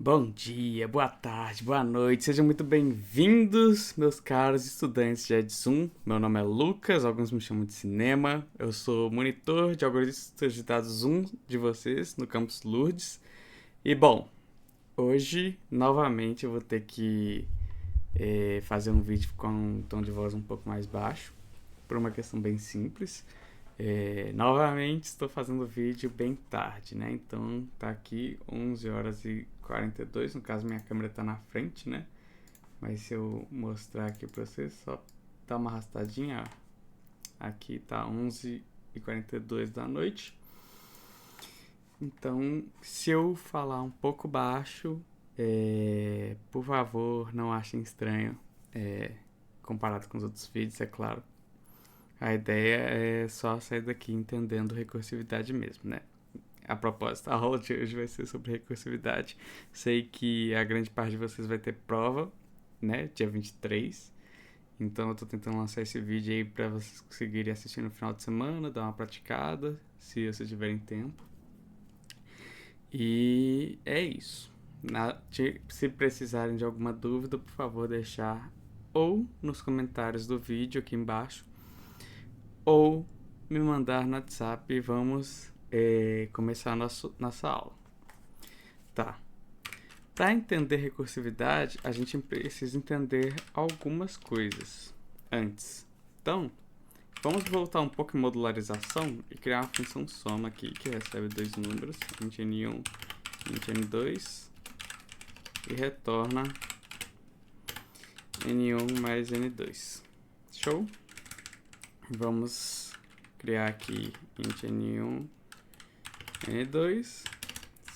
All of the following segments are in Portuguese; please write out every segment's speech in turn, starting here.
Bom dia, boa tarde, boa noite, sejam muito bem-vindos, meus caros estudantes de Edzum. Meu nome é Lucas, alguns me chamam de Cinema. Eu sou monitor de algoritmos de dados Zoom de vocês no campus Lourdes. E bom, hoje novamente eu vou ter que fazer um vídeo com um tom de voz um pouco mais baixo, por uma questão bem simples. Novamente estou fazendo o vídeo bem tarde, né? Então tá aqui 11 horas e 42, no caso minha câmera tá na frente, né? Mas se eu mostrar aqui pra vocês, só dá uma arrastadinha, ó. Aqui tá 11 e 42 da noite. Então, se eu falar um pouco baixo, por favor, não achem estranho, comparado com os outros vídeos, é claro. A ideia é só sair daqui entendendo recursividade mesmo, né? A propósito, a aula de hoje vai ser sobre recursividade. Sei que a grande parte de vocês vai ter prova, né? Dia 23. Então eu tô tentando lançar esse vídeo aí para vocês conseguirem assistir no final de semana, dar uma praticada, se vocês tiverem tempo. E é isso. Se precisarem de alguma dúvida, por favor, deixar ou nos comentários do vídeo aqui embaixo, ou me mandar no WhatsApp e vamos começar a nossa aula. Tá. Para entender recursividade, a gente precisa entender algumas coisas antes. Então, vamos voltar um pouco em modularização e criar uma função soma aqui que recebe dois números, int n1 e int n2, e retorna n1 mais n2. Show? Vamos criar aqui int n1, n2,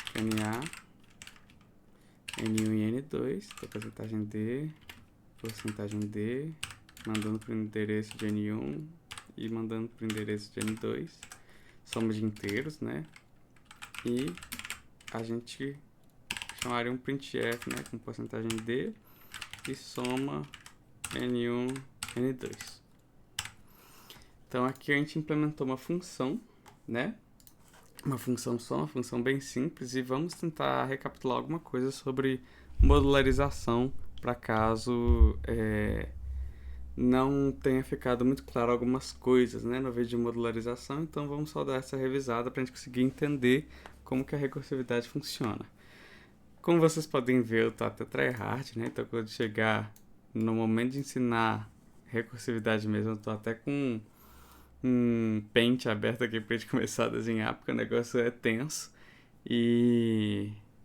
escanear n1 e n2, porcentagem D, mandando para o endereço de n1 e mandando para o endereço de n2, soma de inteiros, né? E a gente chamaria um printf, né, com porcentagem D e soma n1, n2. Então aqui a gente implementou uma função, né? Uma função só, uma função bem simples, e vamos tentar recapitular alguma coisa sobre modularização para caso não tenha ficado muito claro algumas coisas, né, no vídeo de modularização. Então vamos só dar essa revisada para a gente conseguir entender como que a recursividade funciona. Como vocês podem ver, eu tô até tryhard, né? Então quando chegar no momento de ensinar recursividade mesmo, eu tô até com um Paint aberto aqui pra gente começar a desenhar, porque o negócio é tenso.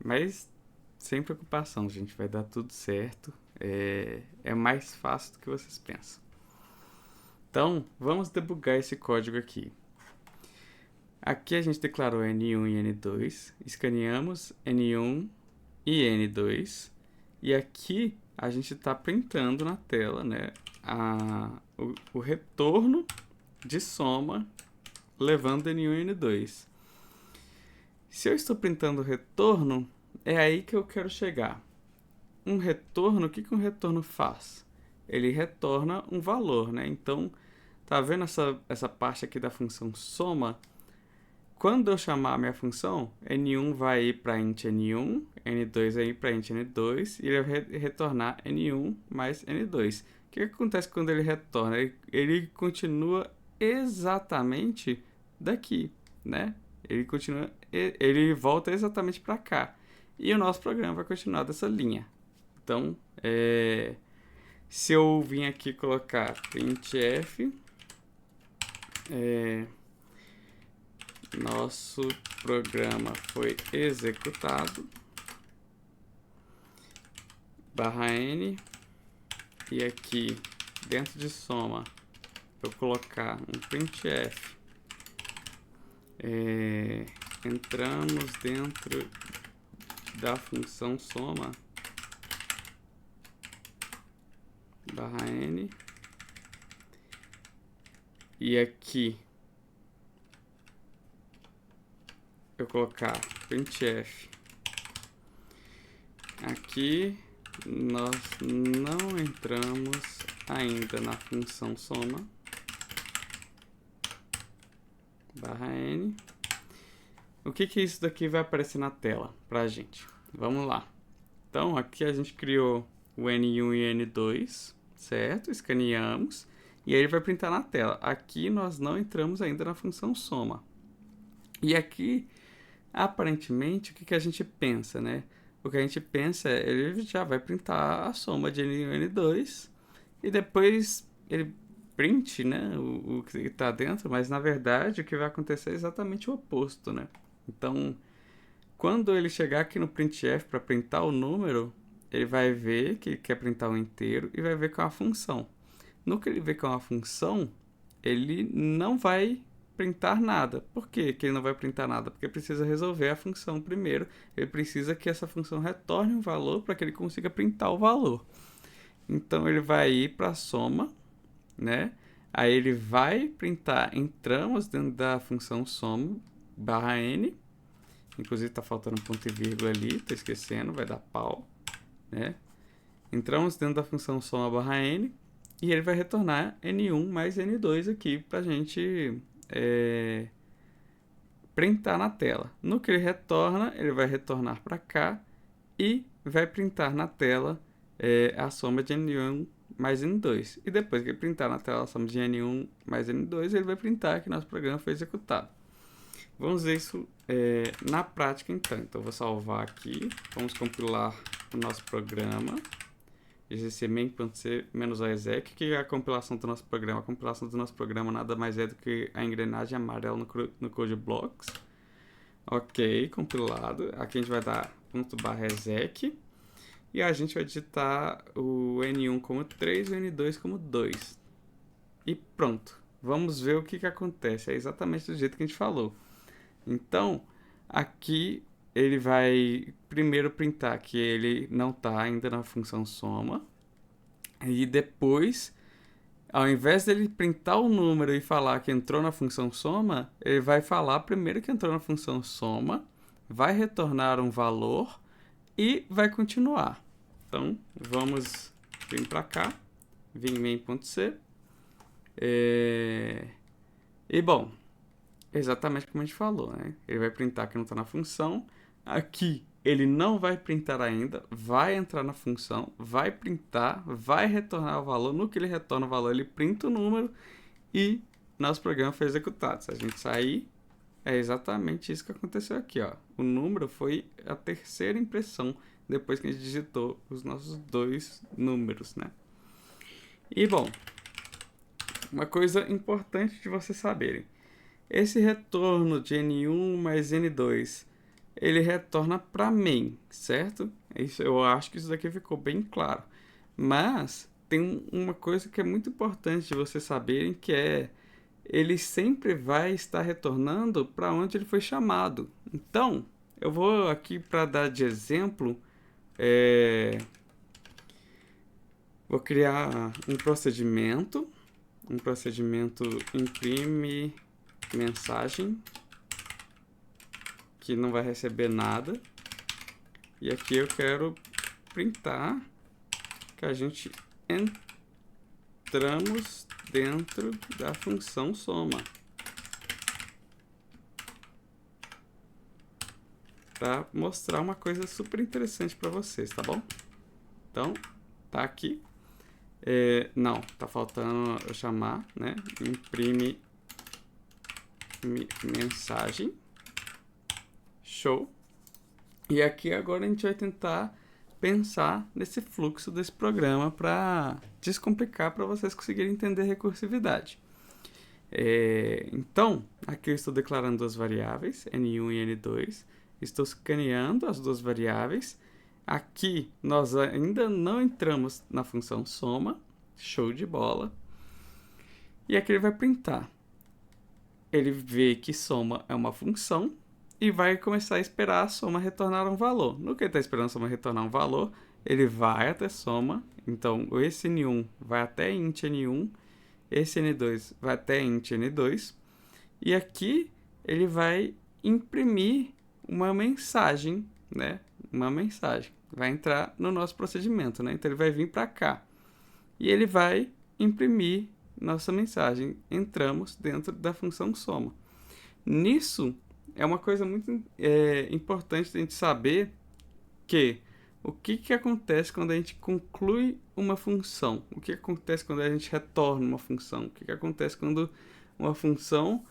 Mas sem preocupação, gente, vai dar tudo certo. É mais fácil do que vocês pensam. Então, vamos debugar esse código aqui. Aqui a gente declarou N1 e N2, escaneamos N1 e N2, e aqui a gente está printando na tela, né, o retorno de soma levando N1 e N2. Se eu estou printando o retorno, é aí que eu quero chegar. Um retorno, o que um retorno faz? Ele retorna um valor, né? Então, tá vendo essa parte aqui da função soma? Quando eu chamar a minha função, N1 vai ir para int N1, N2 vai ir para int N2, e ele vai retornar N1 mais N2. O que acontece quando ele retorna? Ele continua exatamente daqui, né? Ele volta exatamente para cá. E o nosso programa vai continuar dessa linha. Então, se eu vim aqui colocar printf, nosso programa foi executado, /n, e aqui dentro de soma eu colocar um printf, entramos dentro da função soma /n, e aqui eu colocar printf. Aqui nós não entramos ainda na função soma /n. O que isso daqui vai aparecer na tela pra gente? Vamos lá. Então, aqui a gente criou o N1 e N2, certo? Escaneamos. E aí ele vai printar na tela. Aqui nós não entramos ainda na função soma. E aqui, aparentemente, o que a gente pensa, né? O que a gente pensa é, ele já vai printar a soma de N1 e N2. E depois ele print, né, o que está dentro. Mas, na verdade, o que vai acontecer é exatamente o oposto, né? Então, quando ele chegar aqui no printf para printar o número, ele vai ver que ele quer printar o inteiro e vai ver com a função. No que ele vê com a função, ele não vai printar nada. Por que ele não vai printar nada? Porque precisa resolver a função primeiro. Ele precisa que essa função retorne um valor para que ele consiga printar o valor. Então ele vai ir para a soma, né? Aí ele vai printar entramos dentro da função soma barra n. Inclusive está faltando um ponto e vírgula ali, estou esquecendo, vai dar pau, né? Entramos dentro da função soma barra n e ele vai retornar n1 mais n2 aqui para a gente printar na tela. No que ele retorna, ele vai retornar para cá e vai printar na tela a soma de n1 mais n2. E depois que ele printar na tela a soma de n1 mais n2, ele vai printar que nosso programa foi executado. Vamos ver isso na prática então. Então, eu vou salvar aqui. Vamos compilar o nosso programa. GC main.c-exec, que é a compilação do nosso programa. A compilação do nosso programa nada mais é do que a engrenagem amarela no code blocks. Ok, compilado. Aqui a gente vai dar .exec. E a gente vai digitar o N1 como 3 e o N2 como 2. E pronto. Vamos ver o que acontece. É exatamente do jeito que a gente falou. Então, aqui ele vai primeiro printar que ele não está ainda na função soma. E depois, ao invés dele printar o número e falar que entrou na função soma, ele vai falar primeiro que entrou na função soma, vai retornar um valor e vai continuar. Então, vamos vir para cá, vir main.c. E bom, exatamente como a gente falou, né? Ele vai printar que não está na função. Aqui ele não vai printar ainda, vai entrar na função, vai printar, vai retornar o valor. No que ele retorna o valor, ele printa o número e nosso programa foi executado. Se a gente sair, é exatamente isso que aconteceu aqui, ó. O número foi a terceira impressão depois que a gente digitou os nossos dois números, né? E bom, uma coisa importante de vocês saberem. Esse retorno de N1 mais N2, ele retorna para main, certo? Isso, eu acho que isso daqui ficou bem claro. Mas tem uma coisa que é muito importante de vocês saberem, que é ele sempre vai estar retornando para onde ele foi chamado. Então, eu vou aqui para dar de exemplo, vou criar um procedimento imprime mensagem, que não vai receber nada. E aqui eu quero printar que a gente entramos dentro da função soma. Para mostrar uma coisa super interessante para vocês, tá bom? Então, tá aqui. Não, tá faltando eu chamar, né? Imprime mensagem. Show. E aqui agora a gente vai tentar pensar nesse fluxo desse programa para descomplicar, para vocês conseguirem entender recursividade. Então, aqui eu estou declarando duas variáveis, N1 e N2. Estou escaneando as duas variáveis. Aqui nós ainda não entramos na função soma. Show de bola. E aqui ele vai printar. Ele vê que soma é uma função e vai começar a esperar a soma retornar um valor. No que ele está esperando a soma retornar um valor, ele vai até soma. Então, esse N1 vai até int N1, esse N2 vai até int N2. E aqui ele vai imprimir uma mensagem, né? Uma mensagem. Vai entrar no nosso procedimento, né? Então, ele vai vir para cá. E ele vai imprimir nossa mensagem. Entramos dentro da função soma. Nisso, é uma coisa muito importante a gente saber que O que acontece quando a gente conclui uma função? O que acontece quando a gente retorna uma função? O que acontece quando uma função,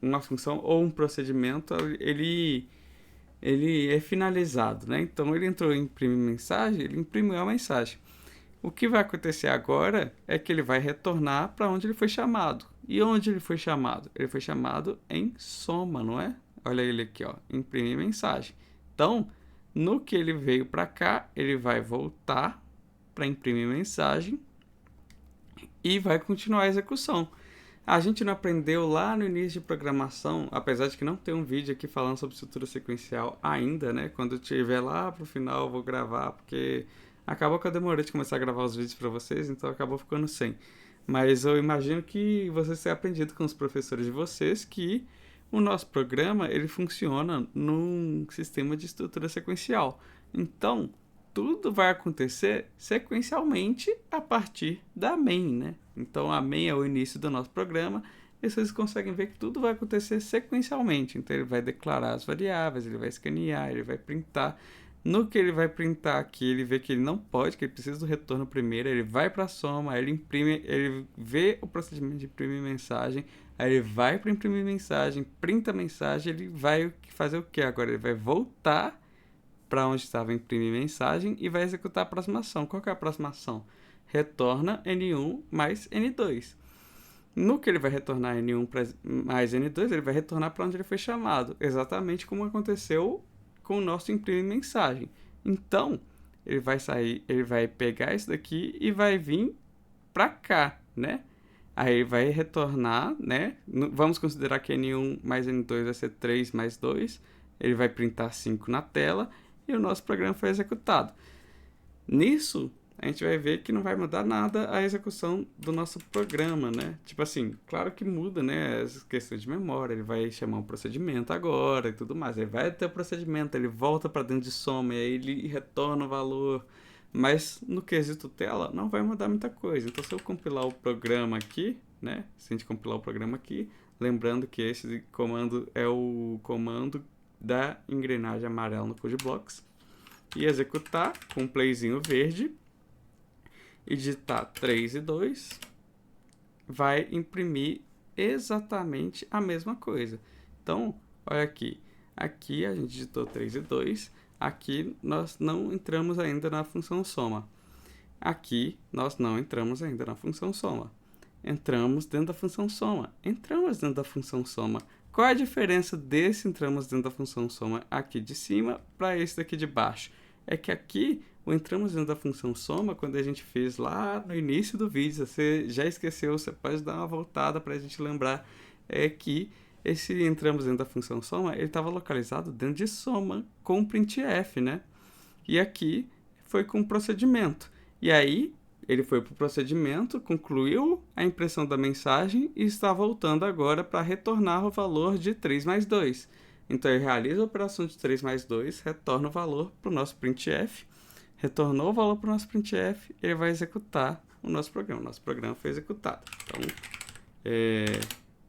uma função ou um procedimento, ele é finalizado, né? Então ele entrou em imprimir mensagem, ele imprimiu a mensagem. O que vai acontecer agora é que ele vai retornar para onde ele foi chamado. E onde ele foi chamado? Ele foi chamado em soma, não é? Olha ele aqui, ó, imprimir mensagem. Então, no que ele veio para cá, ele vai voltar para imprimir mensagem e vai continuar a execução. A gente não aprendeu lá no início de programação, apesar de que não tem um vídeo aqui falando sobre estrutura sequencial ainda, né? Quando eu estiver lá pro final eu vou gravar, porque acabou que eu demorei de começar a gravar os vídeos para vocês, então acabou ficando sem. Mas eu imagino que vocês tenham aprendido com os professores de vocês que o nosso programa ele funciona num sistema de estrutura sequencial. Então, tudo vai acontecer sequencialmente a partir da main, né? Então, a main é o início do nosso programa e vocês conseguem ver que tudo vai acontecer sequencialmente. Então, ele vai declarar as variáveis, ele vai escanear, ele vai printar. No que ele vai printar aqui, ele vê que ele não pode, que ele precisa do retorno primeiro, ele vai para a soma, aí ele imprime, ele vê o procedimento de imprimir mensagem, aí ele vai para imprimir mensagem, printa a mensagem, ele vai fazer o que agora? Ele vai voltar para onde estava imprimir mensagem e vai executar a aproximação. Qual que é a aproximação? Retorna N1 mais N2. No que ele vai retornar N1 mais N2, ele vai retornar para onde ele foi chamado, exatamente como aconteceu com o nosso imprimir mensagem. Então, ele vai sair, ele vai pegar isso daqui e vai vir para cá, né? Aí ele vai retornar, né? Vamos considerar que N1 mais N2 vai ser 3 mais 2. Ele vai printar 5 na tela e o nosso programa foi executado. Nisso, a gente vai ver que não vai mudar nada a execução do nosso programa, né? Tipo assim, claro que muda, né? As questões de memória, ele vai chamar um procedimento agora e tudo mais. Ele vai ter o procedimento, ele volta para dentro de soma e aí ele retorna o valor. Mas no quesito tela, não vai mudar muita coisa. Então, se eu compilar o programa aqui, né? Se a gente compilar o programa aqui, lembrando que esse comando é o comando da engrenagem amarela no CodeBlocks, e executar com um playzinho verde e digitar 3 e 2, vai imprimir exatamente a mesma coisa. Então, olha aqui. Aqui a gente digitou 3 e 2. Aqui nós não entramos ainda na função soma. Aqui nós não entramos ainda na função soma. Entramos dentro da função soma. Entramos dentro da função soma. Qual é a diferença desse entramos dentro da função soma aqui de cima para esse daqui de baixo? É que aqui o entramos dentro da função soma, quando a gente fez lá no início do vídeo, você já esqueceu, você pode dar uma voltada para a gente lembrar, é que esse entramos dentro da função soma, ele estava localizado dentro de soma com printf, né? E aqui foi com procedimento. E aí ele foi para o procedimento, concluiu a impressão da mensagem e está voltando agora para retornar o valor de 3 mais 2. Então ele realiza a operação de 3 mais 2, retorna o valor para o nosso printf, retornou o valor para o nosso printf, ele vai executar o nosso programa. O nosso programa foi executado. Então,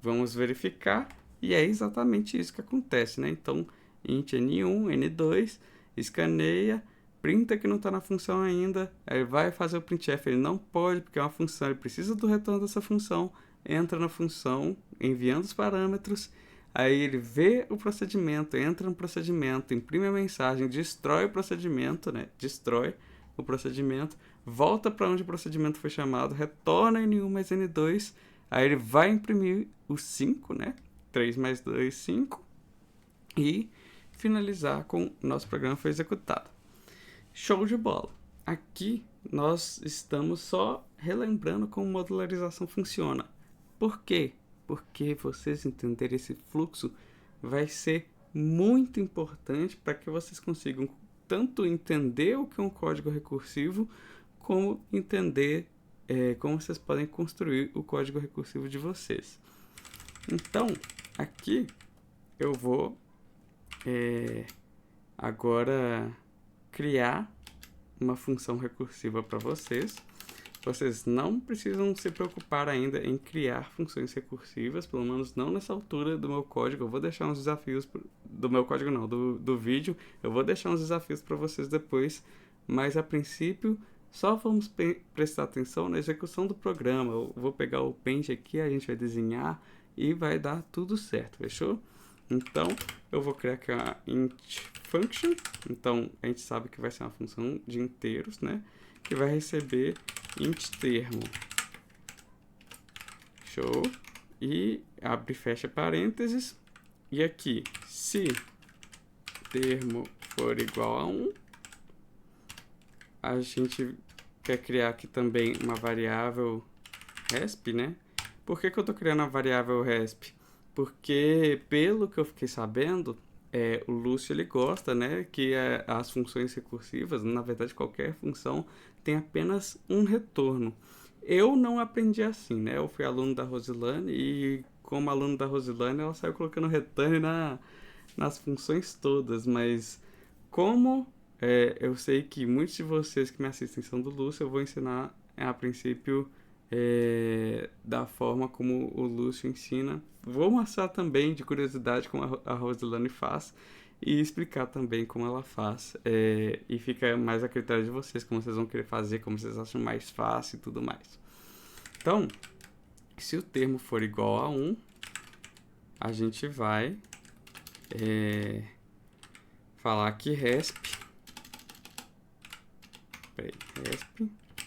vamos verificar, e é exatamente isso que acontece, né? Então, int n1, n2, escaneia, printa que não está na função ainda, aí vai fazer o printf, ele não pode, porque é uma função, ele precisa do retorno dessa função, entra na função, enviando os parâmetros, aí ele vê o procedimento, entra no procedimento, imprime a mensagem, destrói o procedimento, né? Destrói o procedimento, volta para onde o procedimento foi chamado, retorna N1 mais N2, aí ele vai imprimir o 5, né? 3 mais 2, 5, e finalizar com o nosso programa foi executado. Show de bola! Aqui nós estamos só relembrando como modularização funciona. Por quê? Porque vocês entenderem esse fluxo vai ser muito importante para que vocês consigam tanto entender o que é um código recursivo, como entender como vocês podem construir o código recursivo de vocês. Então, aqui eu vou agora criar uma função recursiva para vocês. vocês não precisam se preocupar ainda em criar funções recursivas, pelo menos não nessa altura do meu código. Eu vou deixar uns desafios do meu código não, do vídeo. Eu vou deixar uns desafios para vocês depois, mas a princípio só vamos prestar atenção na execução do programa. Eu vou pegar o Paint aqui, a gente vai desenhar e vai dar tudo certo, fechou? Então, eu vou criar aqui a int function. Então, a gente sabe que vai ser uma função de inteiros, né? Que vai receber int termo. Show. E abre e fecha parênteses. E aqui, se termo for igual a 1, a gente quer criar aqui também uma variável resp, né? Por que eu estou criando a variável resp? Porque, pelo que eu fiquei sabendo, o Lúcio ele gosta, né, que as funções recursivas, na verdade qualquer função, tem apenas um retorno. Eu não aprendi assim, né? Eu fui aluno da Rosilane e, como aluno da Rosilane, ela saiu colocando return nas funções todas, mas como eu sei que muitos de vocês que me assistem são do Lúcio, eu vou ensinar a princípio da forma como o Lúcio ensina. Vou mostrar também, de curiosidade, como a Rosilane faz e explicar também como ela faz. E fica mais a critério de vocês, como vocês vão querer fazer, como vocês acham mais fácil e tudo mais. Então, se o termo for igual a 1, a gente vai falar que resp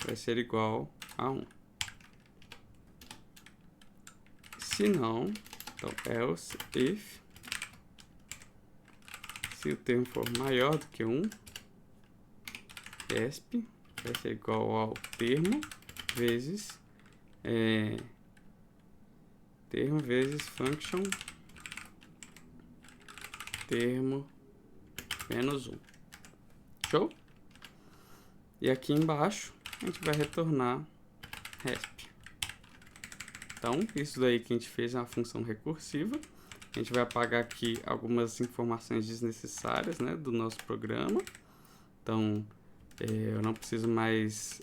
vai ser igual a 1. Se não, então else if, se o termo for maior do que 1, resp vai ser igual ao termo vezes function termo menos 1. Show? E aqui embaixo a gente vai retornar resp. Então, isso daí que a gente fez é uma função recursiva. A gente vai apagar aqui algumas informações desnecessárias, né, do nosso programa. Então, eu não preciso mais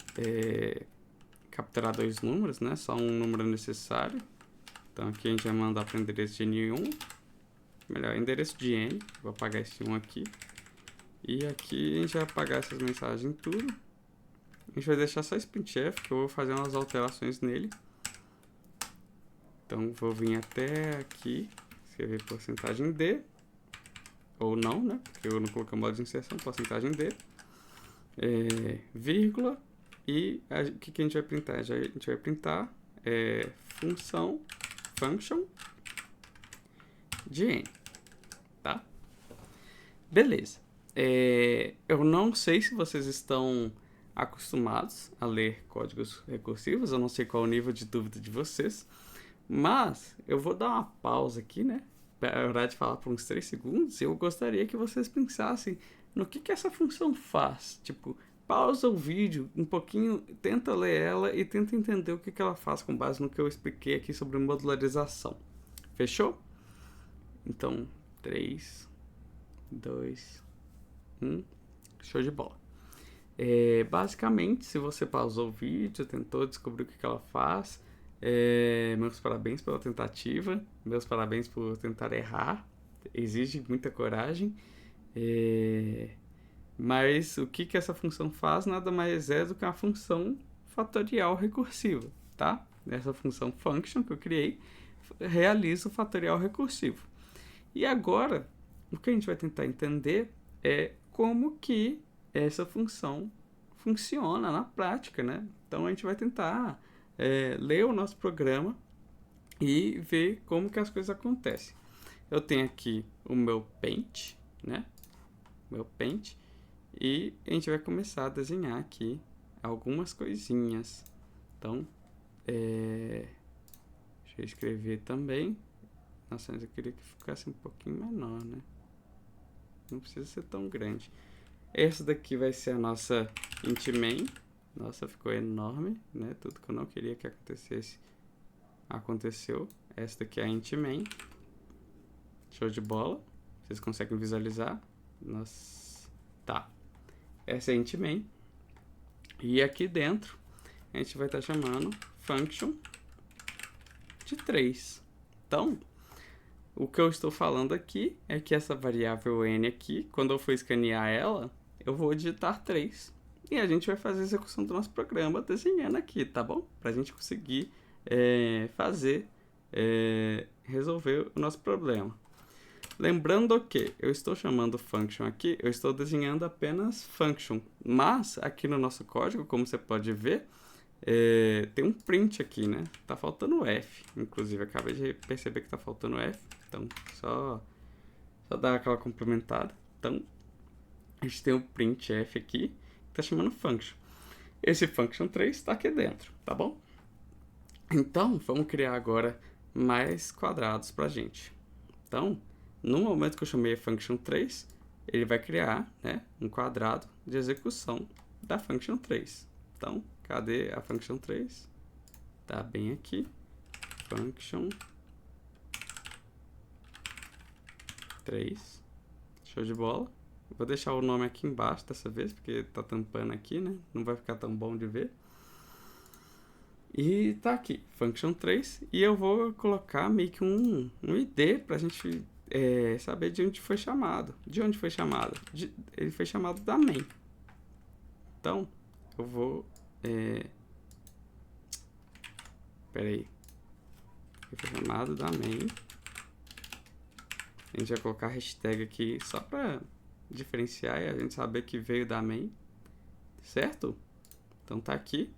capturar dois números, né, só um número necessário. Então, aqui a gente vai mandar para o endereço de N1. Melhor, endereço de N. Vou apagar esse 1 aqui. E aqui a gente vai apagar essas mensagens tudo. A gente vai deixar só esse printf, que eu vou fazer umas alterações nele. Então, vou vir até aqui, escrever porcentagem D, ou não, né? Porque eu não coloquei o modo de inserção, porcentagem D, vírgula, e o que a gente vai printar? A gente vai printar function de N, tá? Beleza. Eu não sei se vocês estão acostumados a ler códigos recursivos, eu não sei qual o nível de dúvida de vocês, mas eu vou dar uma pausa aqui, né? Parar de falar por uns 3 segundos. Eu gostaria que vocês pensassem no que essa função faz. Tipo, pausa o vídeo um pouquinho, tenta ler ela e tenta entender o que ela faz com base no que eu expliquei aqui sobre modularização. Fechou? Então, 3, 2, 1. Show de bola. Basicamente, se você pausou o vídeo, tentou descobrir o que ela faz, meus parabéns pela tentativa, meus parabéns por tentar errar, exige muita coragem, mas o que essa função faz nada mais é do que uma função fatorial recursiva, tá? Essa função function que eu criei realiza o fatorial recursivo. E agora, o que a gente vai tentar entender é como que essa função funciona na prática, né? Então a gente vai tentar ler o nosso programa e ver como que as coisas acontecem. Eu tenho aqui o meu Paint, né? Meu Paint. E a gente vai começar a desenhar aqui algumas coisinhas. Então, deixa eu escrever também. Nossa, mas eu queria que ficasse um pouquinho menor, né? Não precisa ser tão grande. Essa daqui vai ser a nossa int main. Nossa, ficou enorme, né? Tudo que eu não queria que acontecesse, aconteceu. Essa daqui é a int main. Show de bola. Vocês conseguem visualizar? Nossa. Tá. Essa é a int main. E aqui dentro a gente vai estar chamando function de 3. Então, o que eu estou falando aqui é que essa variável n aqui, quando eu for escanear ela, eu vou digitar 3. E a gente vai fazer a execução do nosso programa desenhando aqui, tá bom? Para a gente conseguir resolver o nosso problema. Lembrando que eu estou chamando function aqui, eu estou desenhando apenas function. Mas aqui no nosso código, como você pode ver, tem um print aqui, né? Tá faltando F. Inclusive, acabei de perceber que tá faltando F. Então, só dar aquela complementada. Então, a gente tem o printf aqui, que tá chamando function. Esse function 3 está aqui dentro, tá bom? Então, vamos criar agora mais quadrados pra gente. Então, no momento que eu chamei a function 3, ele vai criar, né, um quadrado de execução da function 3. Então, cadê a function 3? Tá bem aqui. Function 3. Show de bola. Vou deixar o nome aqui embaixo dessa vez, porque tá tampando aqui, né? Não vai ficar tão bom de ver. E tá aqui, function 3. E eu vou colocar meio que um ID pra gente saber de onde foi chamado. De onde foi chamado? Ele foi chamado da main. Então, eu vou... Peraí. Ele foi chamado da main. A gente vai colocar a hashtag aqui só pra diferenciar e a gente saber que veio da main. Certo? Então tá aqui.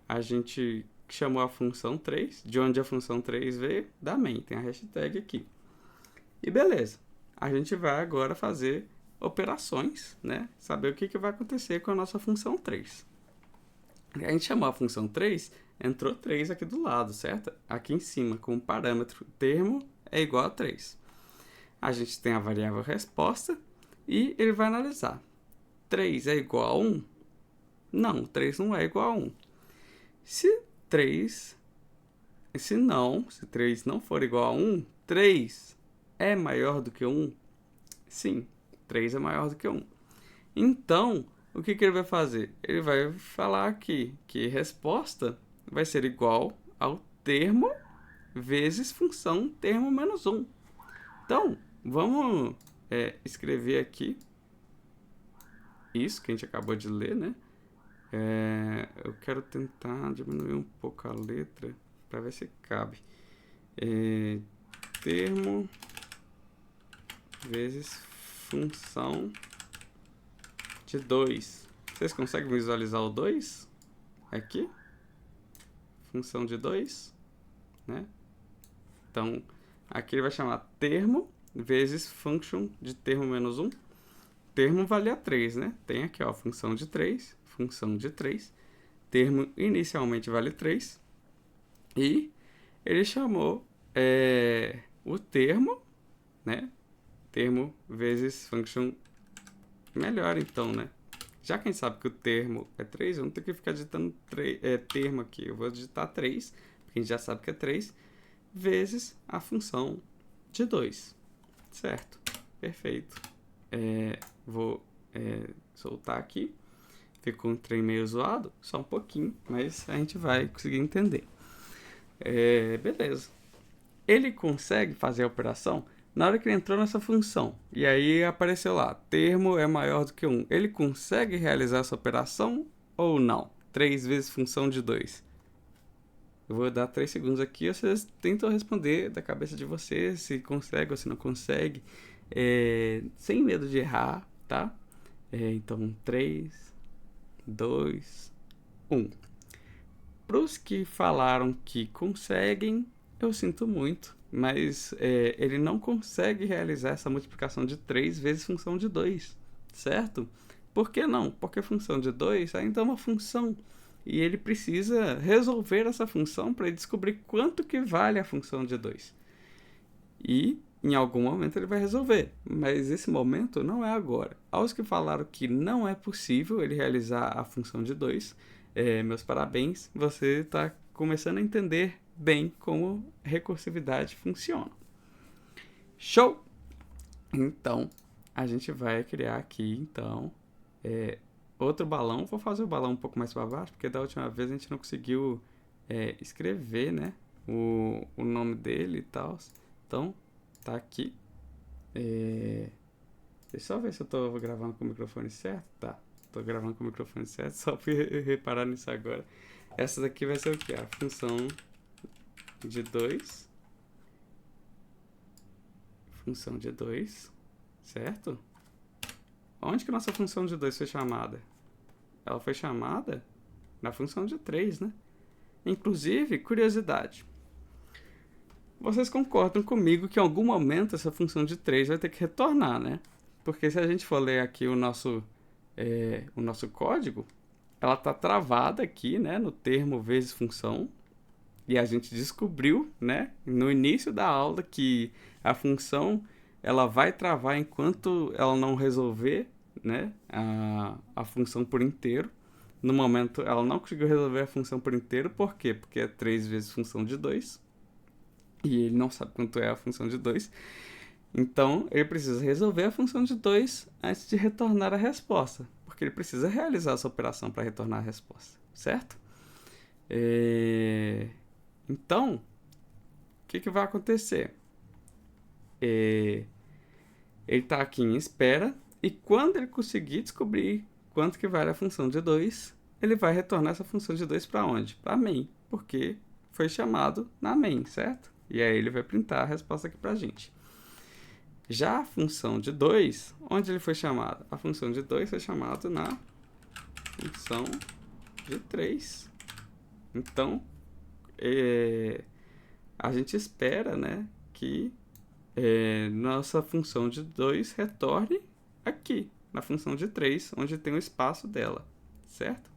A gente chamou a função 3. De onde a função 3 veio? Da main. Tem a hashtag aqui. E beleza. A gente vai agora fazer operações, né? Saber o que vai acontecer com a nossa função 3. A gente chamou a função 3, entrou 3 aqui do lado, certo? Aqui em cima, com o parâmetro termo é igual a 3. A gente tem a variável resposta e ele vai analisar. 3 é igual a 1? Não, 3 não é igual a 1. Se 3 não for igual a 1, 3 é maior do que 1? Sim, 3 é maior do que 1. Então, o que ele vai fazer? Ele vai falar aqui que resposta vai ser igual ao termo vezes função termo menos 1. Então, vamos escrever aqui isso que a gente acabou de ler, né? Eu quero tentar diminuir um pouco a letra para ver se cabe. Termo vezes função de 2. Vocês conseguem visualizar o 2? Aqui. Função de 2. Né? Então, aqui ele vai chamar termo vezes function de termo menos 1. Termo vale a 3, né? Tem aqui, ó, função de 3. Função de 3. Termo inicialmente vale 3. E ele chamou o termo, né? Termo vezes function melhor, então, né? Já que a gente sabe que o termo é 3, eu não tenho que ficar digitando termo aqui. Eu vou digitar 3, porque a gente já sabe que é 3, vezes a função de 2. Certo? Perfeito. Vou soltar aqui. Ficou um trem meio zoado, só um pouquinho, mas a gente vai conseguir entender. Beleza. Ele consegue fazer a operação na hora que ele entrou nessa função. E aí apareceu lá, termo é maior do que 1. Ele consegue realizar essa operação ou não? 3 vezes função de 2. Eu vou dar 3 segundos aqui, vocês tentam responder da cabeça de vocês, se consegue ou se não consegue, sem medo de errar, tá? Então, 3, 2, 1. Para os que falaram que conseguem, eu sinto muito, mas ele não consegue realizar essa multiplicação de 3 vezes função de 2, certo? Por que não? Porque a função de 2 ainda é uma função, e ele precisa resolver essa função para descobrir quanto que vale a função de 2. E em algum momento ele vai resolver, mas esse momento não é agora. Aos que falaram que não é possível ele realizar a função de 2, meus parabéns, você está começando a entender bem como recursividade funciona. Show! Então, a gente vai criar aqui, então, outro balão. Vou fazer o balão um pouco mais para baixo, porque da última vez a gente não conseguiu escrever, né? O nome dele e tal. Então, tá aqui. Deixa eu só ver se eu tô gravando com o microfone certo. Tá, tô gravando com o microfone certo. Só fui reparar nisso agora. Essa daqui vai ser o quê? A função de 2. Função de 2, certo? Onde que a nossa função de 2 foi chamada? Ela foi chamada na função de 3, né? Inclusive, curiosidade. Vocês concordam comigo que em algum momento essa função de 3 vai ter que retornar, né? Porque se a gente for ler aqui o nosso código, ela está travada aqui, né? No termo vezes função. E a gente descobriu, né? No início da aula que a função ela vai travar enquanto ela não resolver, né? A função por inteiro. No momento, ela não conseguiu resolver a função por inteiro. Por quê? Porque é 3 vezes função de 2. E ele não sabe quanto é a função de 2. Então, ele precisa resolver a função de 2 antes de retornar a resposta. Porque ele precisa realizar essa operação para retornar a resposta. Certo? Então, o que vai acontecer? Ele está aqui em espera. E quando ele conseguir descobrir quanto que vale a função de 2, ele vai retornar essa função de 2 para onde? Para main, porque foi chamado na main, certo? E aí ele vai printar a resposta aqui para a gente. Já a função de 2, onde ele foi chamado? A função de 2 foi chamada na função de 3. Então, a gente espera, né, que nossa função de 2 retorne aqui, na função de 3, onde tem o espaço dela, certo?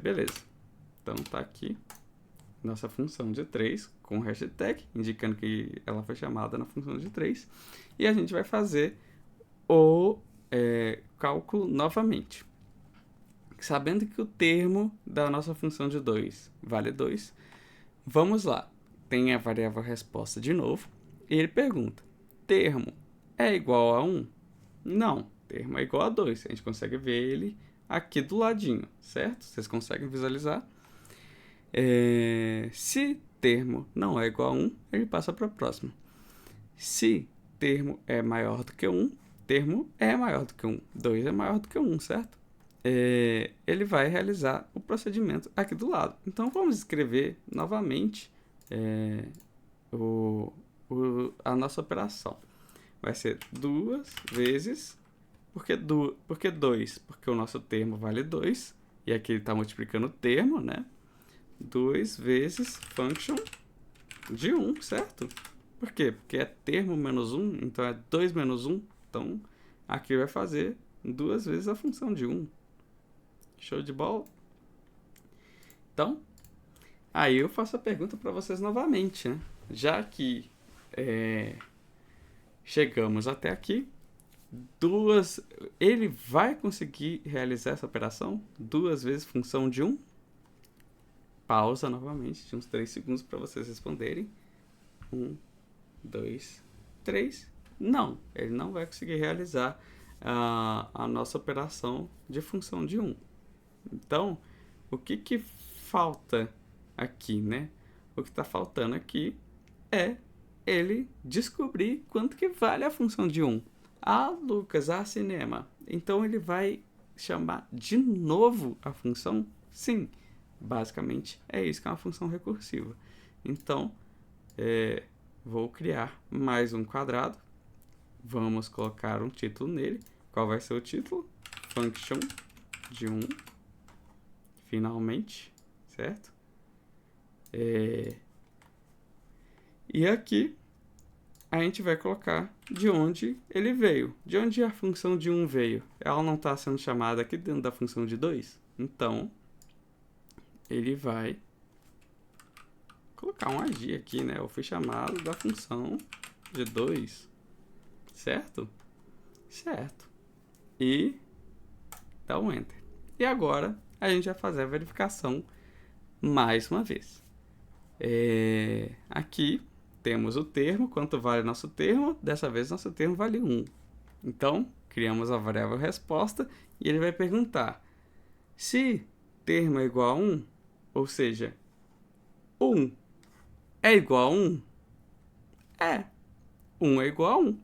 Beleza. Então, tá aqui nossa função de 3 com hashtag, indicando que ela foi chamada na função de 3. E a gente vai fazer o cálculo novamente. Sabendo que o termo da nossa função de 2 vale 2, vamos lá. Tem a variável resposta de novo. E ele pergunta, termo é igual a 1? Não, termo é igual a 2. A gente consegue ver ele aqui do ladinho, certo? Vocês conseguem visualizar? Se termo não é igual a 1, ele passa para a próxima. Se termo é maior do que 1, termo é maior do que 1. 2 é maior do que 1, certo? Ele vai realizar o procedimento aqui do lado. Então, vamos escrever novamente a nossa operação. Vai ser 2 vezes... Por que 2? Porque o nosso termo vale 2. E aqui ele está multiplicando o termo, né? 2 vezes function de 1, certo? Por quê? Porque é termo menos 1, então é 2 menos 1. Então, aqui vai fazer 2 vezes a função de 1. Show de bola? Então, aí eu faço a pergunta para vocês novamente, né? Já que chegamos até aqui, ele vai conseguir realizar essa operação 2 vezes função de 1? Pausa novamente de uns 3 segundos para vocês responderem. 1, 2, 3. Não, ele não vai conseguir realizar a nossa operação de função de 1. Então, o que falta aqui, né? O que está faltando aqui é ele descobrir quanto que vale a função de 1. Lucas, cinema. Então, ele vai chamar de novo a função? Sim. Basicamente, é isso que é uma função recursiva. Então, vou criar mais um quadrado. Vamos colocar um título nele. Qual vai ser o título? Function de 1. Finalmente, certo? E aqui, a gente vai colocar de onde ele veio. De onde a função de 1 veio? Ela não está sendo chamada aqui dentro da função de 2? Então, ele vai colocar um ag aqui, né? Eu fui chamado da função de 2, certo? Certo. E dá um enter. E agora a gente vai fazer a verificação mais uma vez. Aqui temos o termo, quanto vale nosso termo. Dessa vez nosso termo vale 1. Então, criamos a variável resposta e ele vai perguntar se termo é igual a 1, ou seja, 1 é igual a 1? É, 1 é igual a 1.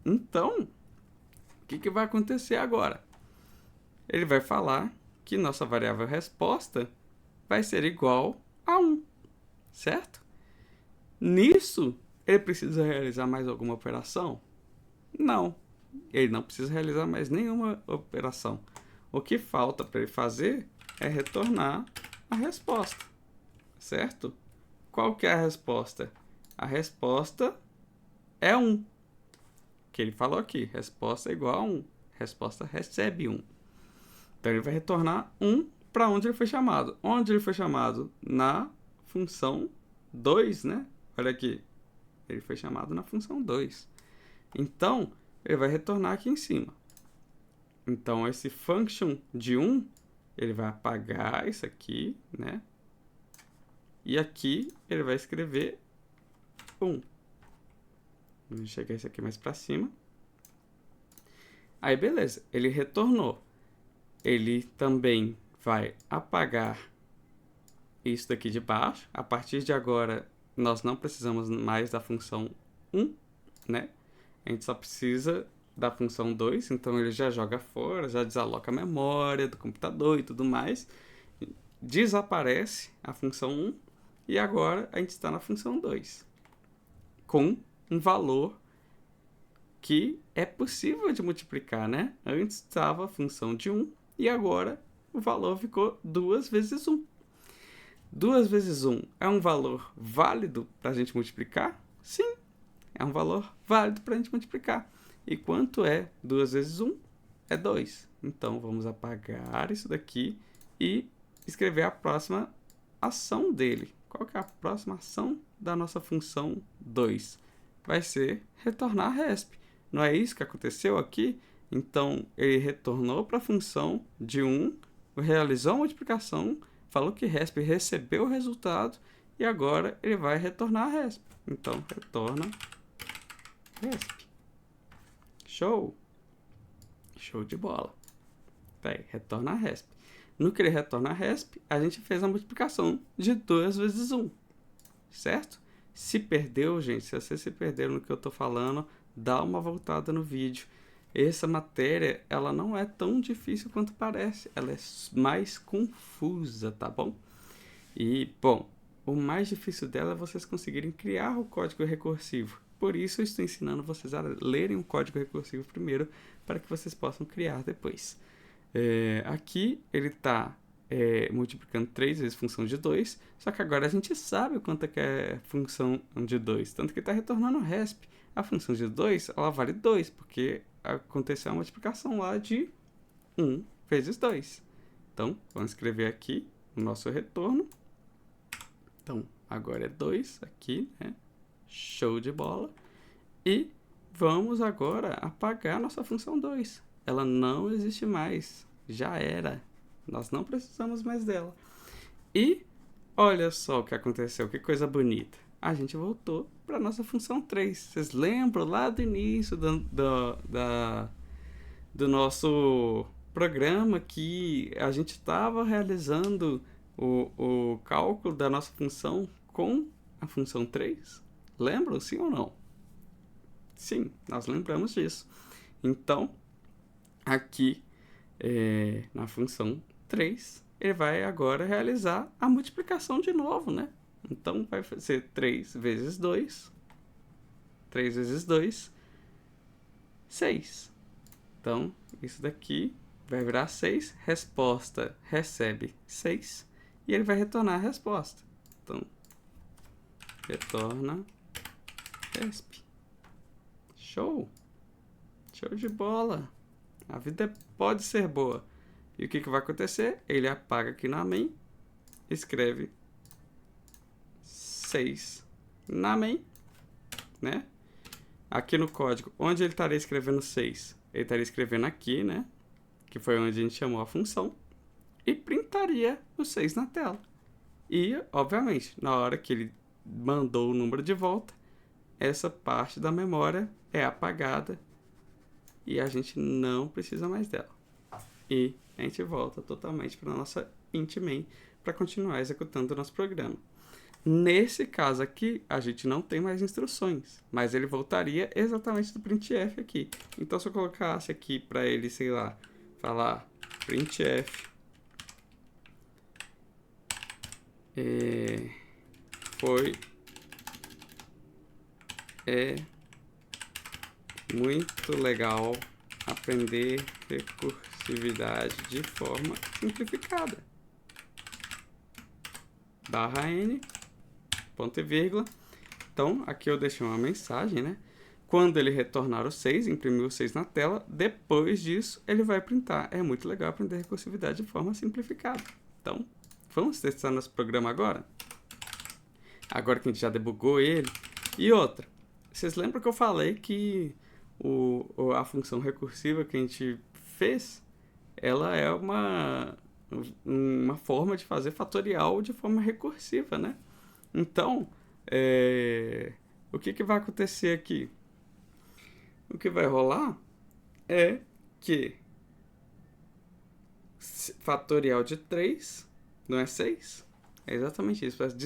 Então, o que vai acontecer agora? Ele vai falar que nossa variável resposta vai ser igual a 1, certo? Nisso, ele precisa realizar mais alguma operação? Não, ele não precisa realizar mais nenhuma operação. O que falta para ele fazer é retornar a resposta, certo? Qual que é a resposta? A resposta é 1. Que ele falou aqui, resposta é igual a 1. Resposta recebe 1. Então ele vai retornar 1 para onde ele foi chamado. Onde ele foi chamado? Na função 2, né? Olha aqui. Ele foi chamado na função 2. Então, ele vai retornar aqui em cima. Então, esse function de 1, ele vai apagar isso aqui, né? E aqui ele vai escrever 1. Vamos chegar esse aqui mais para cima. Aí, beleza. Ele retornou. Ele também vai apagar isso daqui de baixo. A partir de agora, nós não precisamos mais da função 1, né? A gente só precisa da função 2, então ele já joga fora, já desaloca a memória do computador e tudo mais. Desaparece a função 1 e agora a gente está na função 2, com um valor que é possível de multiplicar, né? Antes estava a função de 1 e agora o valor ficou 2 vezes 1. 2 vezes 1 é um valor válido para a gente multiplicar? Sim, é um valor válido para a gente multiplicar. E quanto é 2 vezes 1? É 2. Então, vamos apagar isso daqui e escrever a próxima ação dele. Qual que é a próxima ação da nossa função 2? Vai ser retornar resp. Não é isso que aconteceu aqui? Então, ele retornou para a função de 1, realizou a multiplicação, falou que resp recebeu o resultado e agora ele vai retornar resp. Então, retorna resp. Show! Show de bola. Tá aí, retorna resp. No que ele retorna resp, a gente fez a multiplicação de 2 vezes 1. Certo? Se perdeu, gente, se você se perdeu no que eu estou falando, dá uma voltada no vídeo. Essa matéria, ela não é tão difícil quanto parece. Ela é mais confusa, tá bom? E, bom, o mais difícil dela é vocês conseguirem criar o código recursivo. Por isso, eu estou ensinando vocês a lerem o código recursivo primeiro, para que vocês possam criar depois. Aqui, ele está multiplicando 3 vezes função de 2, só que agora a gente sabe o quanto é que é função de 2, tanto que está retornando resp. A função de 2, ela vale 2, porque aconteceu a multiplicação lá de 1 vezes 2. Então, vamos escrever aqui o nosso retorno. Então, agora é 2 aqui, né? Show de bola. E vamos agora apagar nossa função 2. Ela não existe mais. Já era. Nós não precisamos mais dela. E olha só o que aconteceu. Que coisa bonita. A gente voltou para nossa função 3. Vocês lembram lá do início do nosso programa que a gente estava realizando o cálculo da nossa função com a função 3? Lembram, sim ou não? Sim, nós lembramos disso. Então, aqui na função 3, ele vai agora realizar a multiplicação de novo, né? Então, vai ser 3 vezes 2. 3 vezes 2, 6. Então, isso daqui vai virar 6. Resposta recebe 6. E ele vai retornar a resposta. Então, retorna resp. Show! Show de bola! A vida pode ser boa. E o que vai acontecer? Ele apaga aqui na main, escreve 6 na main, né? Aqui no código, onde ele estaria escrevendo 6? Ele estaria escrevendo aqui, né? Que foi onde a gente chamou a função. E printaria o 6 na tela. E, obviamente, na hora que ele mandou o número de volta, essa parte da memória é apagada e a gente não precisa mais dela. E a gente volta totalmente para a nossa int main para continuar executando o nosso programa. Nesse caso aqui, a gente não tem mais instruções, mas ele voltaria exatamente do printf aqui. Então, se eu colocasse aqui para ele, sei lá, falar printf foi muito legal aprender recursividade de forma simplificada. /n, ponto e vírgula. Então, aqui eu deixei uma mensagem, né? Quando ele retornar o 6, imprimir o 6 na tela, depois disso ele vai printar. É muito legal aprender recursividade de forma simplificada. Então, vamos testar nosso programa agora? Agora que a gente já debugou ele. E outra, vocês lembram que eu falei que a função recursiva que a gente fez, ela é uma forma de fazer fatorial de forma recursiva, né? Então, o que vai acontecer aqui? O que vai rolar é que fatorial de 3 não é 6? É exatamente isso. Peço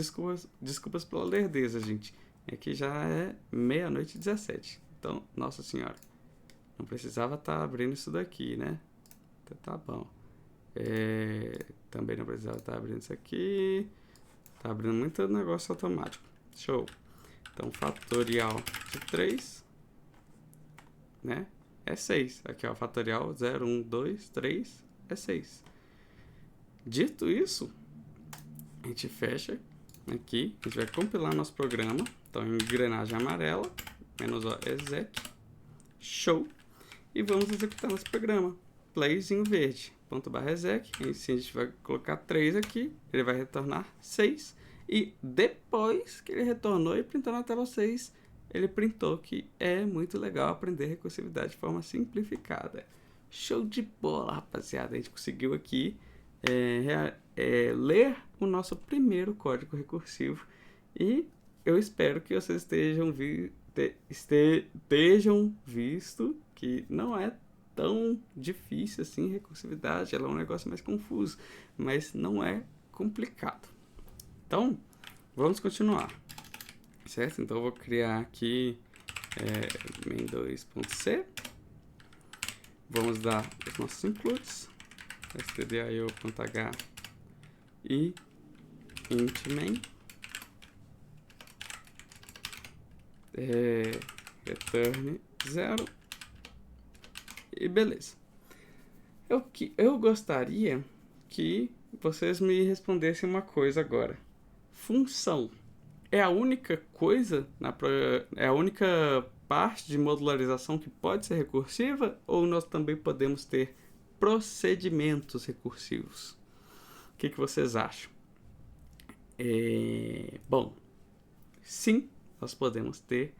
desculpas pela lerdeza, gente. Aqui já é 00:17. Então, nossa senhora, não precisava estar abrindo isso daqui, né? Então, tá bom. Também não precisava estar abrindo isso aqui. Tá abrindo muito negócio automático. Show. Então, fatorial de 3, né? É 6. Aqui, ó, fatorial 0, 1, 2, 3 é 6. Dito isso, a gente fecha aqui. A gente vai compilar nosso programa. Então, engrenagem amarela, -o exec, show. E vamos executar nosso programa. Playzinho verde, ./exec. E assim a gente vai colocar 3 aqui. Ele vai retornar 6. E depois que ele retornou e printou na tela 6, ele printou que é muito legal aprender recursividade de forma simplificada. Show de bola, rapaziada. A gente conseguiu aqui ler o nosso primeiro código recursivo. E eu espero que vocês estejam visto que não é tão difícil assim recursividade. Ela é um negócio mais confuso, mas não é complicado. Então, vamos continuar, certo? Então, eu vou criar aqui main2.c. Vamos dar os nossos includes, stdio.h e int main. Return 0 e beleza. Eu gostaria que vocês me respondessem uma coisa agora. Função é a única coisa, é a única parte de modularização que pode ser recursiva, ou nós também podemos ter procedimentos recursivos? O que vocês acham? Bom, sim, nós podemos ter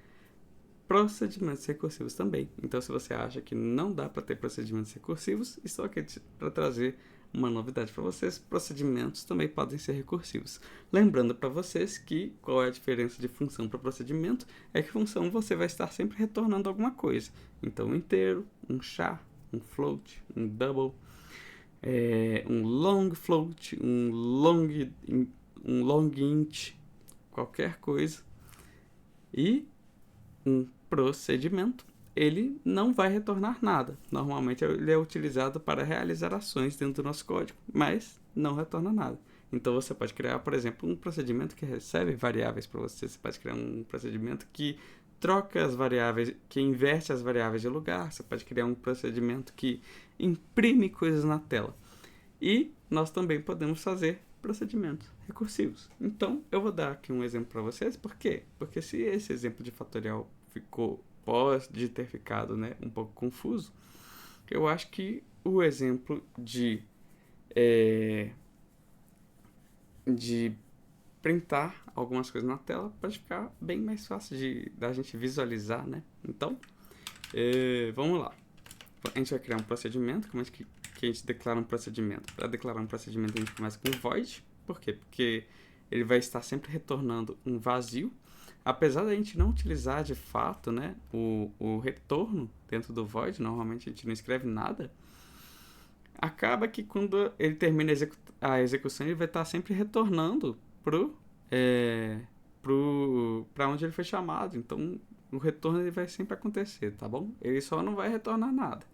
procedimentos recursivos também. Então, se você acha que não dá para ter procedimentos recursivos, estou aqui para trazer uma novidade para vocês. Procedimentos também podem ser recursivos. Lembrando para vocês que qual é a diferença de função para procedimento? É que função você vai estar sempre retornando alguma coisa. Então, um inteiro, um char, um float, um double, um long float, um long int, qualquer coisa. E um procedimento, ele não vai retornar nada. Normalmente ele é utilizado para realizar ações dentro do nosso código, mas não retorna nada. Então você pode criar, por exemplo, um procedimento que recebe variáveis para você. Você pode criar um procedimento que troca as variáveis, que inverte as variáveis de lugar. Você pode criar um procedimento que imprime coisas na tela. E nós também podemos fazer procedimentos recursivos. Então, eu vou dar aqui um exemplo para vocês. Por quê? Porque se esse exemplo de fatorial pode ter ficado, né, um pouco confuso, eu acho que o exemplo de printar algumas coisas na tela pode ficar bem mais fácil da gente visualizar, né? Então, vamos lá. A gente vai criar um procedimento. Como é que a gente declara um procedimento? Para declarar um procedimento, a gente começa com void. Por quê? Porque ele vai estar sempre retornando um vazio. Apesar da gente não utilizar de fato, né, o retorno dentro do void, normalmente a gente não escreve nada, acaba que quando ele termina a execução, ele vai estar sempre retornando para onde ele foi chamado. Então, o retorno ele vai sempre acontecer, tá bom? Ele só não vai retornar nada.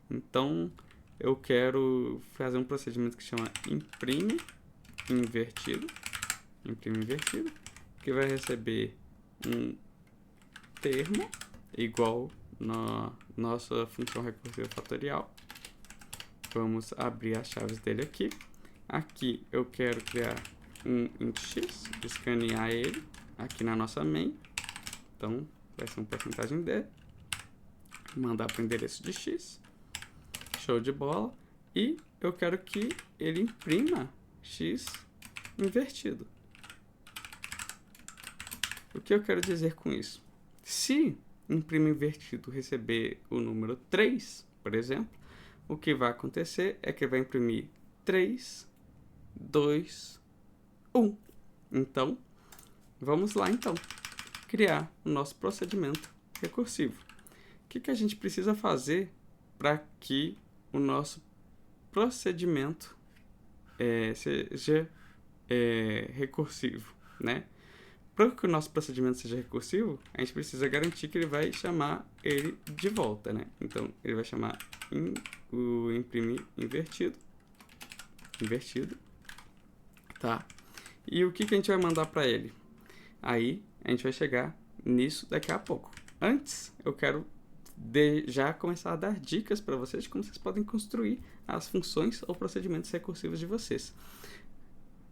Então, eu quero fazer um procedimento que chama imprime invertido, que vai receber um termo igual na nossa função recursiva fatorial. Vamos abrir as chaves dele aqui. Aqui eu quero criar um int x, escanear ele aqui na nossa main. Então, vai ser um porcentagem D. Mandar para o endereço de x. Show de bola. E eu quero que ele imprima x invertido. O que eu quero dizer com isso? Se imprime invertido receber o número 3, por exemplo, o que vai acontecer é que vai imprimir 3, 2, 1. Então, vamos lá então, criar o nosso procedimento recursivo. O que a gente precisa fazer para que o nosso procedimento seja recursivo, né? Para que o nosso procedimento seja recursivo, a gente precisa garantir que ele vai chamar ele de volta, né? Então, ele vai chamar o imprime invertido, tá? E o que a gente vai mandar para ele? Aí, a gente vai chegar nisso daqui a pouco. Antes, eu quero já começar a dar dicas para vocês de como vocês podem construir as funções ou procedimentos recursivos de vocês.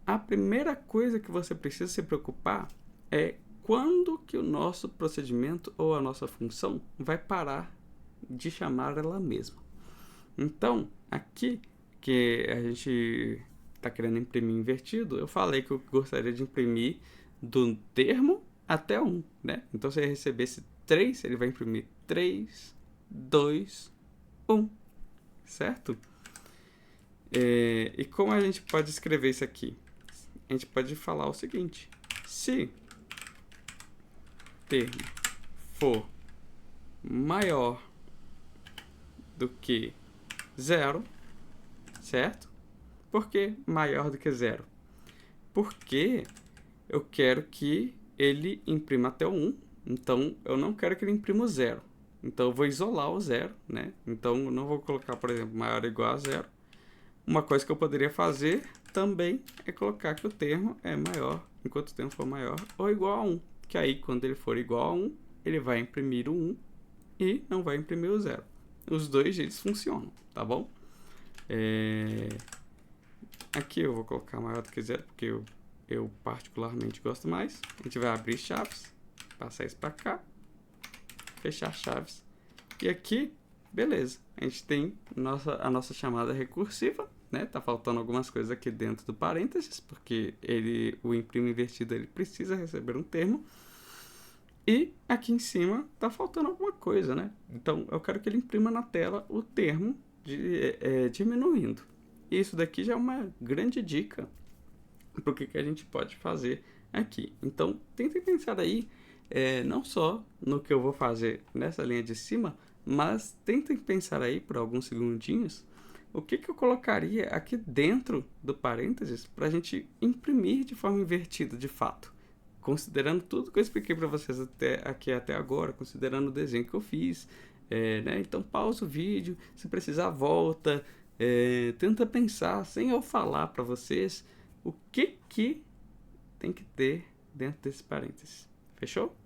A primeira coisa que você precisa se preocupar é quando que o nosso procedimento ou a nossa função vai parar de chamar ela mesma. Então, aqui que a gente está querendo imprimir invertido, eu falei que eu gostaria de imprimir do termo até 1, né? Então, se ele recebesse 3, ele vai imprimir 3, 2, 1, certo? E como a gente pode escrever isso aqui? A gente pode falar o seguinte: se termo for maior do que 0, certo? Por que maior do que 0? Porque eu quero que ele imprima até o 1, então eu não quero que ele imprima o 0. Então eu vou isolar o 0, né? Então eu não vou colocar, por exemplo, maior ou igual a 0. Uma coisa que eu poderia fazer também é colocar que o termo é maior, enquanto o termo for maior ou igual a 1. Que aí, quando ele for igual a 1, ele vai imprimir o 1 e não vai imprimir o 0. Os dois jeitos funcionam, tá bom? Aqui eu vou colocar maior do que 0, porque eu particularmente gosto mais. A gente vai abrir chaves, passar isso para cá, fechar chaves. E aqui, beleza, a gente tem a nossa chamada recursiva, né? Tá faltando algumas coisas aqui dentro do parênteses, porque o imprime invertido ele precisa receber um termo. E aqui em cima tá faltando alguma coisa, né? Então eu quero que ele imprima na tela o termo diminuindo. Isso daqui já é uma grande dica para o que a gente pode fazer aqui. Então tentem pensar aí não só no que eu vou fazer nessa linha de cima, mas tentem pensar aí por alguns segundinhos o que eu colocaria aqui dentro do parênteses para a gente imprimir de forma invertida de fato. Considerando tudo que eu expliquei para vocês até agora, considerando o desenho que eu fiz, né? Então pausa o vídeo, se precisar volta, tenta pensar sem eu falar para vocês o que tem que ter dentro desse parênteses. Fechou?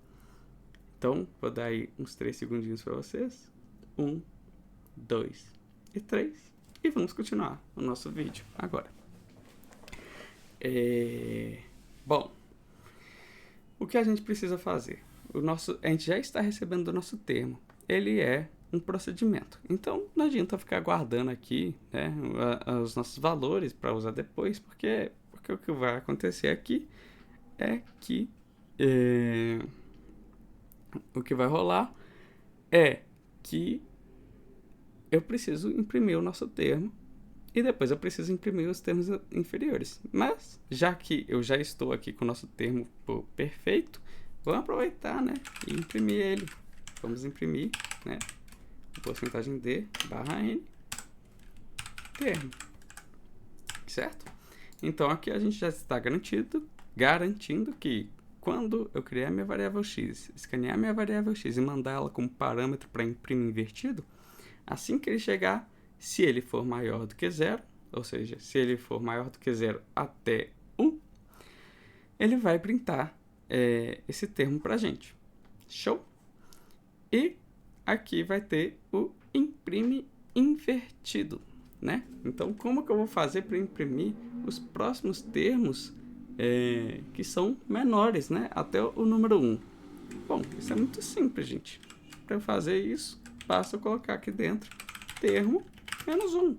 Então vou dar aí uns 3 segundinhos para vocês. 1, 2 e 3. E vamos continuar o nosso vídeo agora. Bom, o que a gente precisa fazer? A gente já está recebendo o nosso termo. Ele é um procedimento. Então, não adianta ficar guardando aqui, né, os nossos valores para usar depois, porque o que vai acontecer aqui é que o que vai rolar é que eu preciso imprimir o nosso termo e depois eu preciso imprimir os termos inferiores. Mas, já que eu já estou aqui com o nosso termo perfeito, vamos aproveitar, né, e imprimir ele. Vamos imprimir, né, porcentagem D barra N, termo. Certo? Então, aqui a gente já está garantindo que quando eu criar minha variável x, escanear minha variável x e mandar ela como parâmetro para imprimir invertido, assim que ele chegar, se ele for maior do que 0, ou seja, se ele for maior do que 0 até 1, ele vai printar esse termo para a gente. Show? E aqui vai ter o imprime invertido, né? Então, como que eu vou fazer para imprimir os próximos termos que são menores, né? Até o número 1. Bom, isso é muito simples, gente. Para eu fazer isso, basta eu colocar aqui dentro termo menos 1,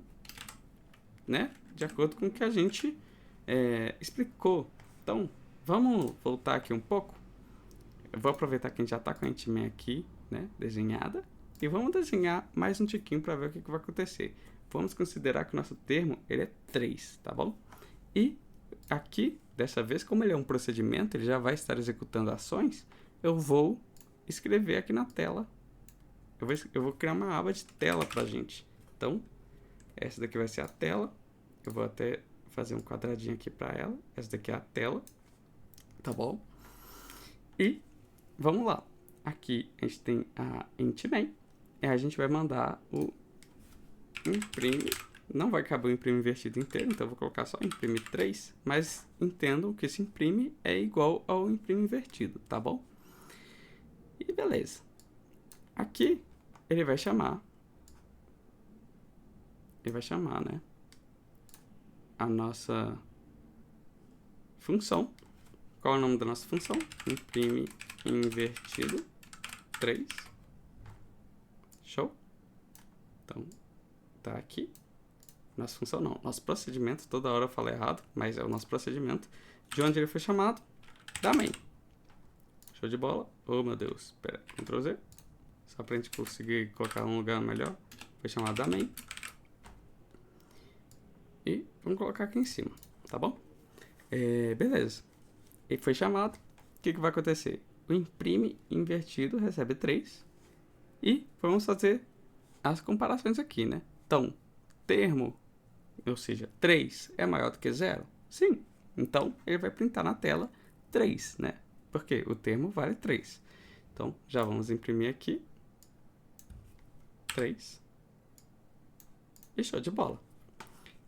né? De acordo com o que a gente explicou. Então, vamos voltar aqui um pouco. Eu vou aproveitar que a gente já está com a Ant-Man aqui, né? Desenhada. E vamos desenhar mais um tiquinho para ver o que vai acontecer. Vamos considerar que o nosso termo ele é 3, tá bom? E aqui, dessa vez, como ele é um procedimento, ele já vai estar executando ações, eu vou escrever aqui na tela. Eu vou criar uma aba de tela pra gente. Então, essa daqui vai ser a tela. Eu vou até fazer um quadradinho aqui para ela. Essa daqui é a tela, tá bom? E vamos lá. Aqui a gente tem a Ant-Man. E a gente vai mandar o imprime. Não vai caber o imprime invertido inteiro, então eu vou colocar só imprime 3, mas entendam que esse imprime é igual ao imprime invertido, tá bom? E beleza. Aqui ele vai chamar, né, a nossa função. Qual é o nome da nossa função? Imprime invertido 3. Show? Então, tá aqui. Nossa função não, nosso procedimento, toda hora eu falo errado, mas é o nosso procedimento, de onde ele foi chamado, da main. Show de bola. Oh, meu Deus, espera, Ctrl Z, só pra gente conseguir colocar um lugar melhor, foi chamado da main. E vamos colocar aqui em cima, tá bom? Beleza, ele foi chamado, o que vai acontecer? O imprime invertido recebe 3, e vamos fazer as comparações aqui, né? Então, termo, ou seja, 3 é maior do que 0? Sim. Então, ele vai printar na tela 3, né? Porque o termo vale 3. Então, já vamos imprimir aqui 3. E show de bola.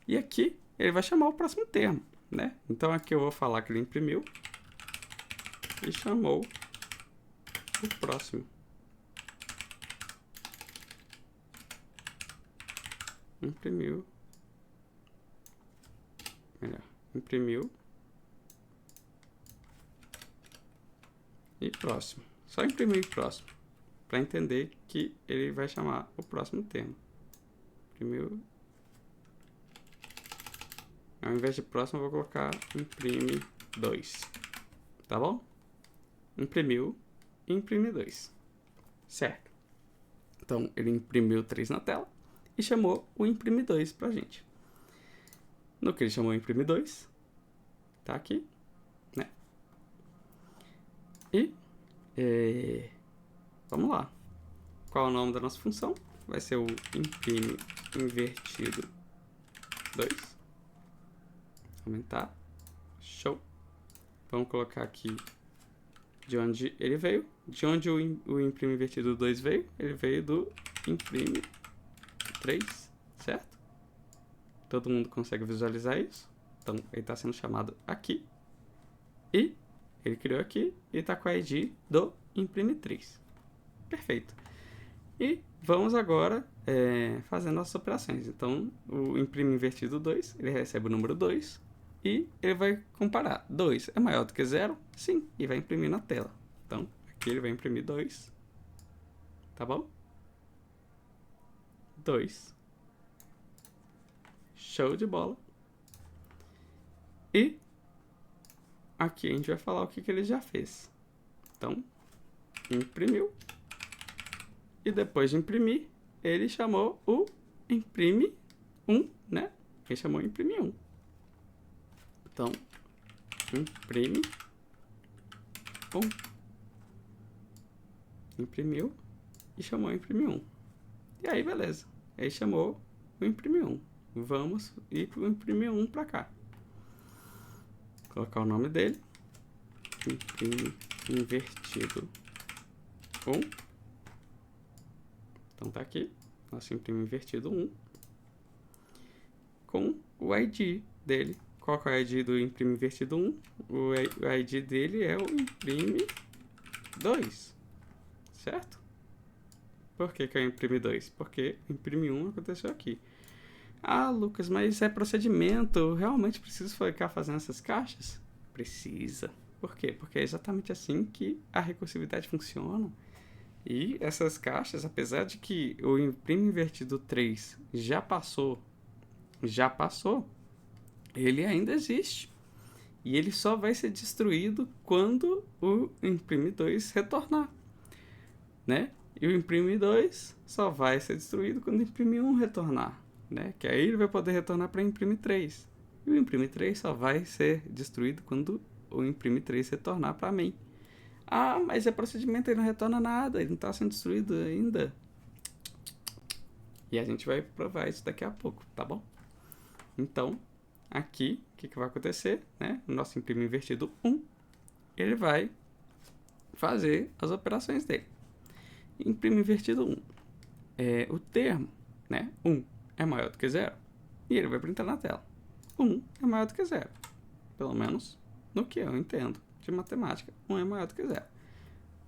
E aqui, ele vai chamar o próximo termo, né? Então, aqui eu vou falar que ele imprimiu e chamou o próximo. Imprimiu. Melhor. Imprimiu. E próximo. Só imprimir próximo. Para entender que ele vai chamar o próximo termo. Imprimiu. Ao invés de próximo, eu vou colocar imprime 2. Tá bom? Imprimiu e imprime 2. Certo. Então, ele imprimiu 3 na tela e chamou o imprime 2 pra gente. No que ele chamou o imprime 2, tá aqui, né? E, vamos lá. Qual é o nome da nossa função? Vai ser o imprime invertido 2. Aumentar. Show. Vamos colocar aqui de onde ele veio. De onde o imprime invertido 2 veio? Ele veio do imprime 3, certo? Todo mundo consegue visualizar isso? Então, ele está sendo chamado aqui. E ele criou aqui e está com a ID do imprime 3. Perfeito. E vamos agora fazer nossas operações. Então, o imprime invertido 2, ele recebe o número 2 e ele vai comparar. 2 é maior do que 0? Sim, e vai imprimir na tela. Então, aqui ele vai imprimir 2. Tá bom? 2. Show de bola. E aqui a gente vai falar o que ele já fez. Então, imprimiu. E depois de imprimir, ele chamou o imprime 1, né? Ele chamou o imprime 1. Então, imprime 1. Imprimiu e chamou imprime 1. E aí, beleza. Aí chamou o imprime1. Vamos ir pro imprime1 para cá. Colocar o nome dele. Imprime invertido 1. Então tá aqui. Nosso imprime invertido 1. Com o ID dele. Qual que é o ID do imprime invertido 1? O ID dele é o imprime 2. Certo? Por que é o imprime 2? Porque o imprime 1 aconteceu aqui. Ah, Lucas, mas é procedimento. Eu realmente preciso ficar fazendo essas caixas? Precisa. Por quê? Porque é exatamente assim que a recursividade funciona. E essas caixas, apesar de que o imprime invertido 3 já passou, ele ainda existe. E ele só vai ser destruído quando o imprime 2 retornar, né? E o imprime 2 só vai ser destruído quando o imprime 1 retornar, né? Que aí ele vai poder retornar para o imprime 3. E o imprime 3 só vai ser destruído quando o imprime 3 retornar para mim. Ah, mas é procedimento, ele não retorna nada, ele não está sendo destruído ainda. E a gente vai provar isso daqui a pouco, tá bom? Então, aqui, o que vai acontecer, né? O nosso imprime invertido 1, ele vai fazer as operações dele. Imprime invertido 1. O termo, né? 1 é maior do que 0. E ele vai printar na tela. 1 é maior do que 0. Pelo menos no que eu entendo de matemática. 1 é maior do que 0.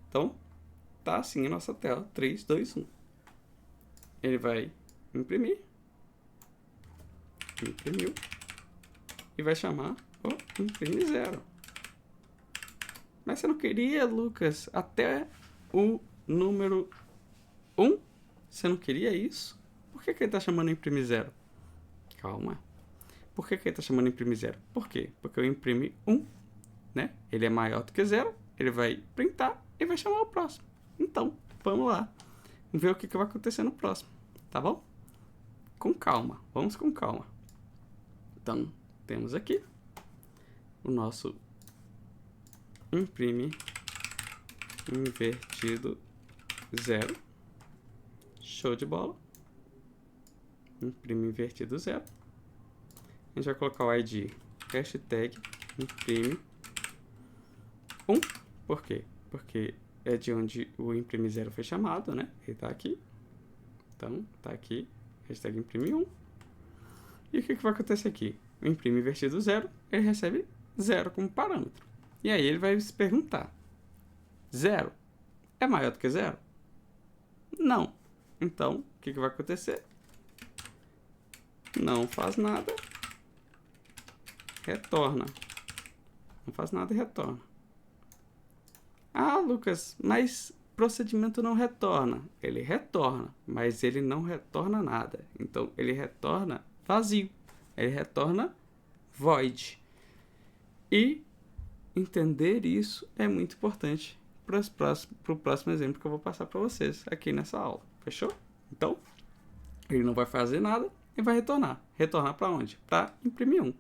Então, tá assim a nossa tela. 3, 2, 1. Ele vai imprimir. Imprimiu. E vai chamar o imprime 0. Mas você não queria, Lucas, até o número 1? Você não queria isso? Por que ele está chamando imprime 0? Calma. Por que ele está chamando imprime 0? Por quê? Porque o imprime 1, né? Ele é maior do que 0. Ele vai printar e vai chamar o próximo. Então, vamos lá. Vamos ver o que vai acontecer no próximo. Tá bom? Com calma. Vamos com calma. Então, temos aqui o nosso imprime invertido 0. Show de bola. Imprime invertido 0. A gente vai colocar o ID hashtag imprime 1. Por quê? Porque é de onde o imprime 0 foi chamado, né? Ele tá aqui. Então, tá aqui, hashtag imprime 1. E o que vai acontecer aqui? O imprime invertido 0, ele recebe 0 como parâmetro. E aí ele vai se perguntar: 0 é maior do que 0? Não. Então, o que vai acontecer? Não faz nada. Retorna. Não faz nada e retorna. Ah, Lucas, mas procedimento não retorna. Ele retorna, mas ele não retorna nada. Então, ele retorna vazio. Ele retorna void. E entender isso é muito importante para o próximo exemplo que eu vou passar para vocês aqui nessa aula. Fechou? Então, ele não vai fazer nada e vai retornar. Retornar para onde? Para imprimir 1.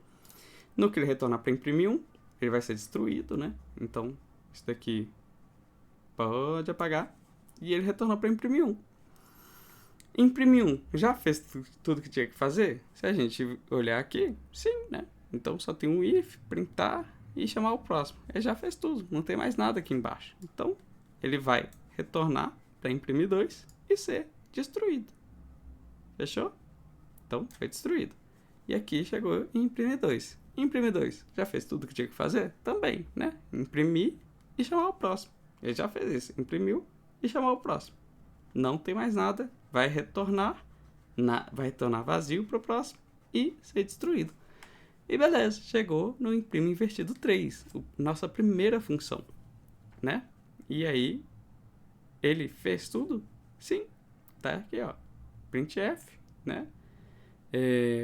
No que ele retornar para imprimir 1, ele vai ser destruído, né? Então, isso daqui pode apagar. E ele retornou para imprimir 1. Imprimir 1 já fez tudo que tinha que fazer? Se a gente olhar aqui, sim, né? Então só tem um if, printar e chamar o próximo. Ele já fez tudo, não tem mais nada aqui embaixo. Então ele vai retornar para imprimir 2 e ser destruído. Fechou? Então foi destruído. E aqui chegou em imprimir 2. Imprimir 2 já fez tudo que tinha que fazer? Também, né? Imprimir e chamar o próximo. Ele já fez isso. Imprimiu e chamou o próximo. Não tem mais nada. Vai retornar vazio para o próximo e ser destruído. E beleza, chegou no imprime invertido 3, nossa primeira função, né? E aí, ele fez tudo? Sim, tá aqui, ó, printf, né?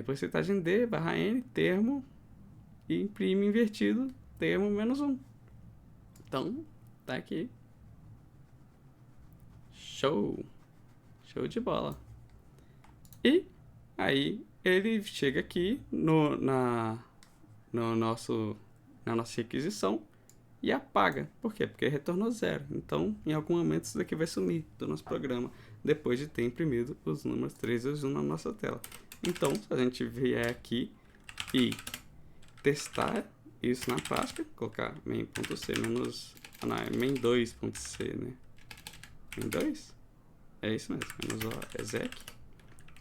Porcentagem D, barra N, termo, e imprime invertido, termo menos 1. Então, tá aqui. Show de bola. E aí ele chega aqui na nossa requisição e apaga. Por quê? Porque retornou 0. Então, em algum momento isso daqui vai sumir do nosso programa. depois de ter imprimido os números 3 e 2, 1 na nossa tela. Então, se a gente vier aqui e testar isso na prática, colocar main.c menos... não, é main2.c, né? Main2? É isso mesmo, menos o exec,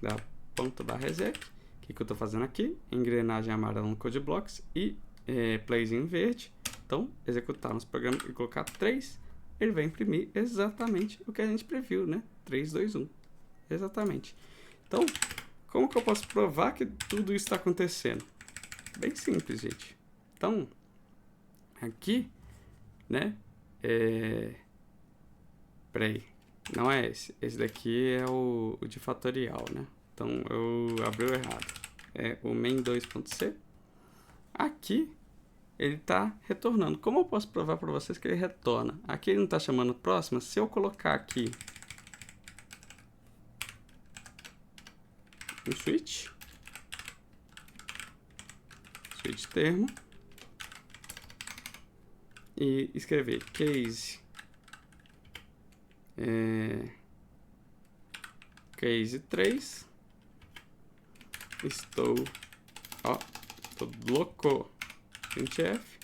dá ponto barra exec. O que eu estou fazendo aqui? Engrenagem amarela no code blocks e playzinho verde. Então, executar nos programas e colocar 3, ele vai imprimir exatamente o que a gente previu, né? 3, 2, 1. Exatamente. Então, como que eu posso provar que tudo isso está acontecendo? Bem simples, gente. Então, aqui, né? Peraí, não é esse. Esse daqui é o de fatorial, né? Então, eu abri o errado. É o main2.c. Aqui, ele está retornando. Como eu posso provar para vocês que ele retorna? Aqui ele não está chamando próxima. Se eu colocar aqui um switch termo, e escrever case case 3, estou bloco printf,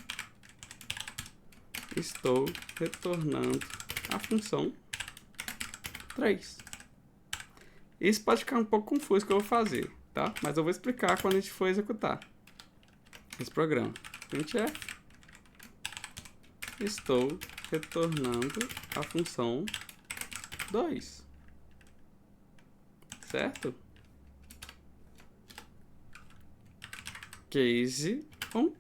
estou retornando a função 3. Isso pode ficar um pouco confuso o que eu vou fazer, tá? Mas eu vou explicar quando a gente for executar esse programa. Printf, estou retornando a função 2. Certo? Case 1.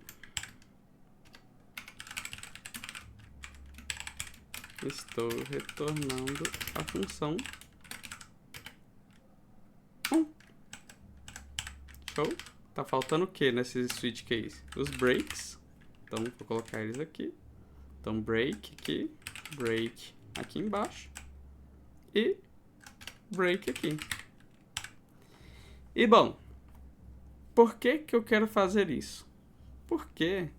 Estou retornando a função 1. Show? Tá faltando o que nesse switch case? Os breaks. Então, vou colocar eles aqui. Então, break aqui embaixo. E break aqui. E, bom, por que que eu quero fazer isso? Porque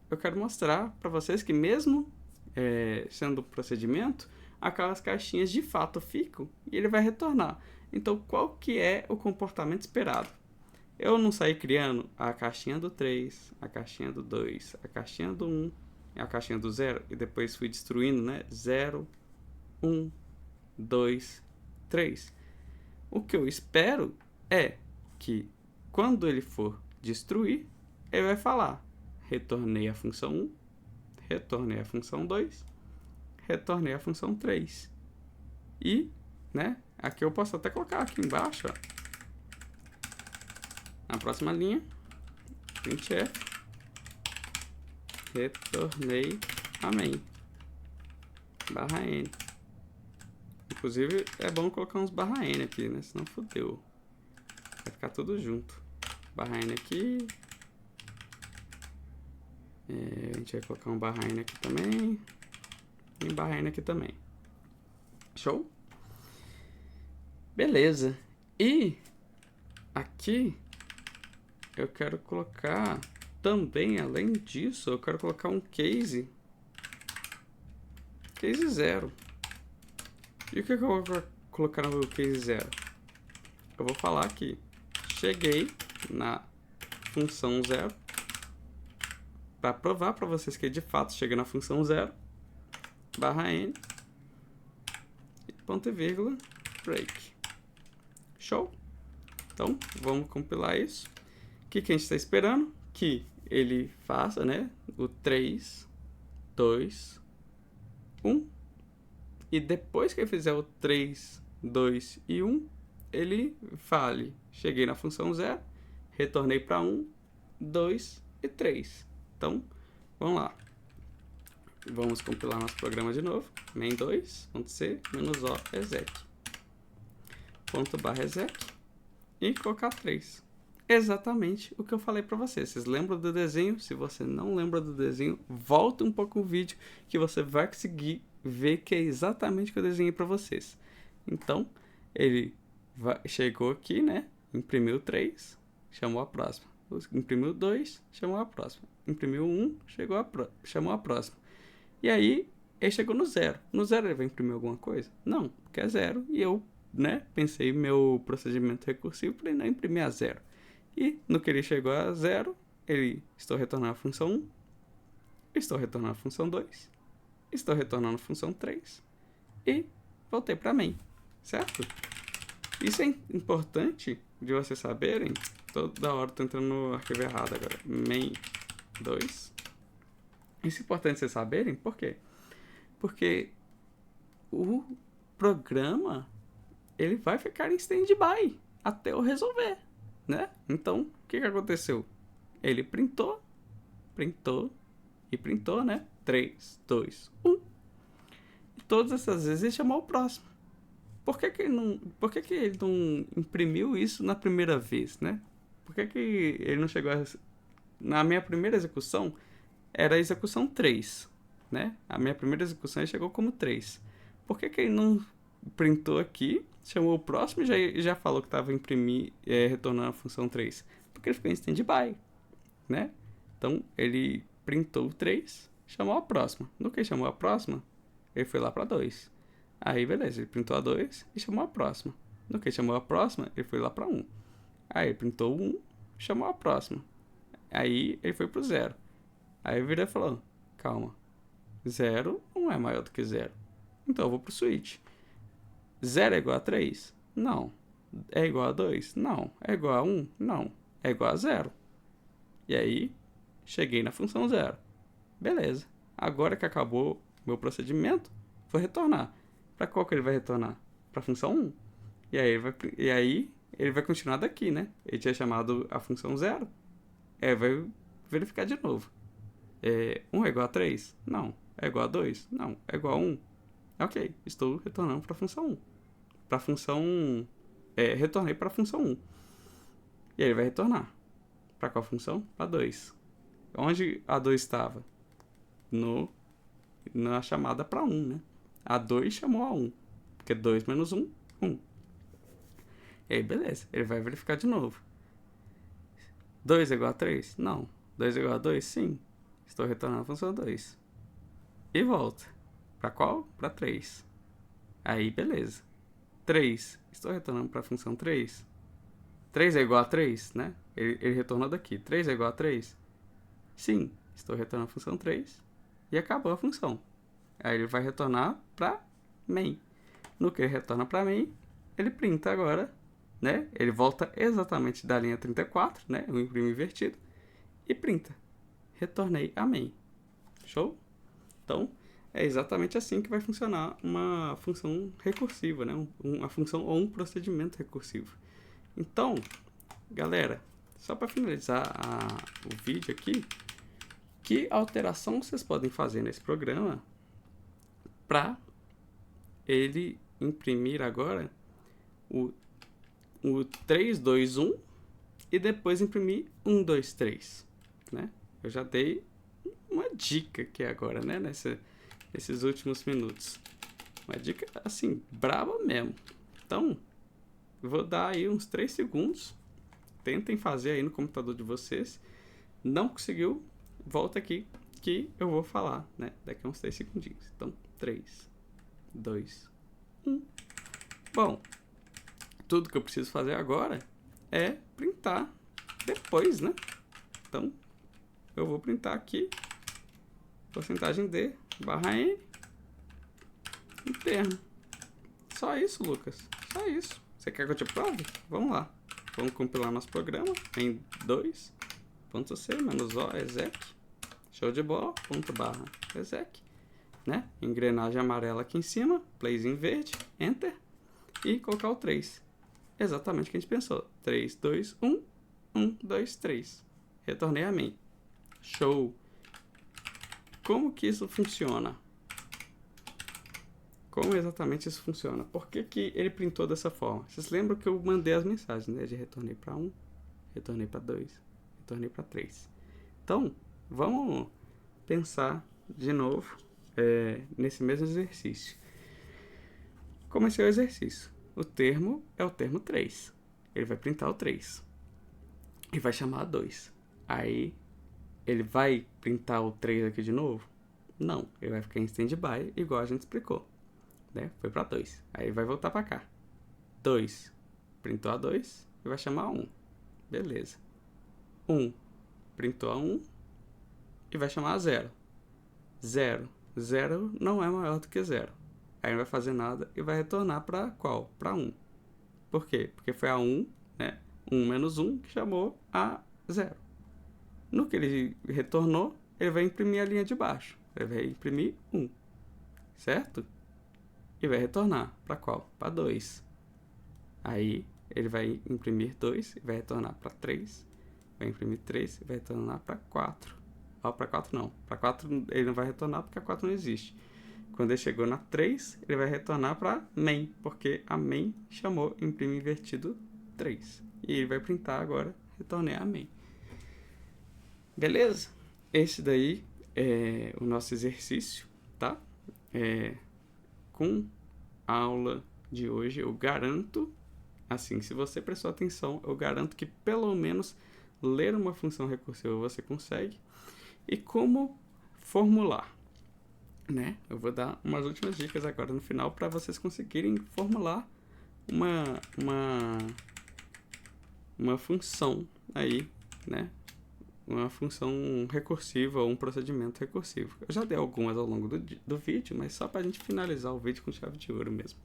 eu quero mostrar para vocês que mesmo sendo procedimento, aquelas caixinhas de fato ficam e ele vai retornar. Então, qual que é o comportamento esperado? Eu não saí criando a caixinha do 3, a caixinha do 2, a caixinha do 1, a caixinha do 0 e depois fui destruindo, né? 0, 1, 2, 3. O que eu espero é que quando ele for destruir, ele vai falar: retornei a função 1, retornei a função 2, retornei a função 3. E, né? Aqui eu posso até colocar aqui embaixo, ó. Na próxima linha, printf, retornei a main, barra n. Inclusive, é bom colocar uns barra n aqui, né? Senão fodeu. Vai ficar tudo junto. Barra n aqui. A gente vai colocar um barra n aqui também. E barra n aqui também. Show? Beleza. E aqui eu quero colocar também, além disso, eu quero colocar um case 0. E o que eu vou colocar no case 0? Eu vou falar que cheguei na função 0 para provar para vocês que de fato cheguei na função 0, barra n, ponto e vírgula, break. Show? Então, vamos compilar isso. O que a gente está esperando? Que ele faça, né, o 3, 2, 1. E depois que ele fizer o 3, 2 e 1, ele fale: cheguei na função 0, retornei para 1, 2 e 3. Então, vamos lá. Vamos compilar nosso programa de novo. main2.c -o exec. Ponto barra exec. E colocar 3. Exatamente o que eu falei para vocês. Vocês lembram do desenho? Se você não lembra do desenho, volta um pouco o vídeo que você vai conseguir ver que é exatamente o que eu desenhei para vocês. Então, ele chegou aqui, né? Imprimiu 3, chamou a próxima. Imprimiu 2, chamou a próxima. Imprimiu 1, chamou a próxima. E aí, ele chegou no 0. No 0 ele vai imprimir alguma coisa? Não, porque é 0 e eu né, pensei meu procedimento recursivo para ele não imprimir a 0. E no que ele chegou a 0, estou retornando a função 1, estou retornando a função 2, estou retornando a função 3 e voltei para main, certo? Isso é importante de vocês saberem. Toda hora estou entrando no arquivo errado agora. Main 2. Isso é importante vocês saberem, por quê? Porque o programa ele vai ficar em stand-by até eu resolver, né? Então, o que aconteceu? Ele printou, né? 3, 2, 1. E todas essas vezes ele chamou o próximo. Por que ele não imprimiu isso na primeira vez, né? Por que ele não chegou a... Na minha primeira execução, era a execução 3, né? A minha primeira execução ele chegou como 3. Por que ele não printou aqui, chamou o próximo e já falou que estava retornando a função 3? Porque ele ficou em stand-by, né? Então, ele printou o 3, chamou a próxima. No que ele chamou a próxima, ele foi lá para 2. Aí, beleza, ele printou a 2 e chamou a próxima. No que ele chamou a próxima, ele foi lá para 1. Aí, ele printou o 1, chamou a próxima. Aí, ele foi pro 0. Aí, ele virou e falou, calma, 0 não é maior do que 0. Então, eu vou pro switch. 0 é igual a 3? Não. É igual a 2? Não. É igual a 1? Não. É igual a 0. E aí, cheguei na função 0. Beleza. Agora que acabou meu procedimento, vou retornar. Para qual que ele vai retornar? Para a função 1. E aí ele vai continuar daqui, né? Ele tinha chamado a função 0. Vai verificar de novo. 1 é igual a 3? Não. É igual a 2? Não. É igual a 1? Ok, estou retornando para a função 1. Para a função... retornei para a função 1. E aí ele vai retornar. Para qual função? Para 2. Onde a 2 estava? Na chamada para 1, né? A 2 chamou a 1. Porque 2 menos 1, 1. E aí, beleza. Ele vai verificar de novo. 2 é igual a 3? Não. 2 é igual a 2? Sim. Estou retornando a função 2. E volta. Para qual? Para 3. Aí, beleza. 3. Estou retornando para a função 3. 3 é igual a 3, né? Ele retornou daqui. 3 é igual a 3? Sim. Estou retornando a função 3. E acabou a função. Aí ele vai retornar para main. No que ele retorna para main, ele printa agora, né? Ele volta exatamente da linha 34, né? O imprime invertido. E printa. Retornei a main. Show? Então, é exatamente assim que vai funcionar uma função recursiva, né? Uma função ou um procedimento recursivo. Então, galera, só para finalizar o vídeo aqui, que alteração vocês podem fazer nesse programa para ele imprimir agora o 3, 2, 1 e depois imprimir 1, 2, 3, né? Eu já dei uma dica aqui agora, né? Nesses últimos minutos. Uma dica, assim, braba mesmo. Então, eu vou dar aí uns 3 segundos. Tentem fazer aí no computador de vocês. Não conseguiu? Volta aqui que eu vou falar, né? Daqui a uns 3 segundinhos. Então, 3, 2, 1. Bom, tudo que eu preciso fazer agora é printar depois, né? Então, eu vou printar aqui porcentagem D barra N interno. Só isso, Lucas. Só isso. Você quer que eu te prove? Vamos lá. Vamos compilar nosso programa em 2.c -o exec. Show de bola. Ponto barra exec. Né? Engrenagem amarela aqui em cima. Playzinho verde. Enter. E colocar o 3. Exatamente o que a gente pensou. 3, 2, 1. 1, 2, 3. Retornei a main. Show. Como que isso funciona? Como exatamente isso funciona? Por que ele printou dessa forma? Vocês lembram que eu mandei as mensagens, né? De retornei para 1, retornei para 2, retornei para 3. Então, vamos pensar de novo nesse mesmo exercício. Como esse é o exercício? O termo é o termo 3. Ele vai printar o 3. E vai chamar a 2. Aí, ele vai printar o 3 aqui de novo? Não. Ele vai ficar em stand-by, igual a gente explicou. Né? Foi para 2. Aí vai voltar para cá. 2, printou a 2 e vai chamar 1. Beleza. 1, printou a 1 e vai chamar a 0. 0. 0 não é maior do que 0. Aí não vai fazer nada e vai retornar para qual? Para 1. Por quê? Porque foi a 1, né? 1 menos 1 que chamou a 0. No que ele retornou, ele vai imprimir a linha de baixo. Ele vai imprimir 1. Certo? E vai retornar para qual? Para 2. Aí ele vai imprimir 2 e vai retornar para 3. Vai imprimir 3 e vai retornar para 4. Para 4 não. Para 4 ele não vai retornar porque a 4 não existe. Quando ele chegou na 3, ele vai retornar para main, porque a main chamou imprime invertido 3. E ele vai printar agora, retornei a main. Beleza? Esse daí é o nosso exercício, tá? Com a aula de hoje, eu garanto, assim, se você prestou atenção, eu garanto que pelo menos ler uma função recursiva você consegue. E como formular, né? Eu vou dar umas últimas dicas agora no final para vocês conseguirem formular uma função aí, né? Uma função recursiva ou um procedimento recursivo. Eu já dei algumas ao longo do vídeo, mas só para a gente finalizar o vídeo com chave de ouro mesmo.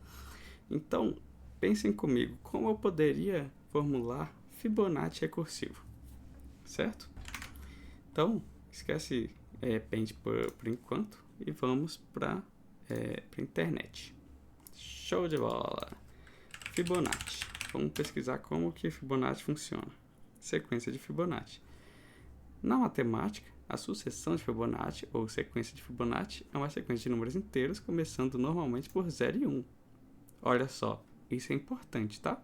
Então, pensem comigo, como eu poderia formular Fibonacci recursivo, certo? Então, esquece Paint por enquanto e vamos para a internet. Show de bola! Fibonacci. Vamos pesquisar como que Fibonacci funciona. Sequência de Fibonacci. Na matemática, a sucessão de Fibonacci, ou sequência de Fibonacci, é uma sequência de números inteiros, começando normalmente por 0 e 1. Olha só, isso é importante, tá?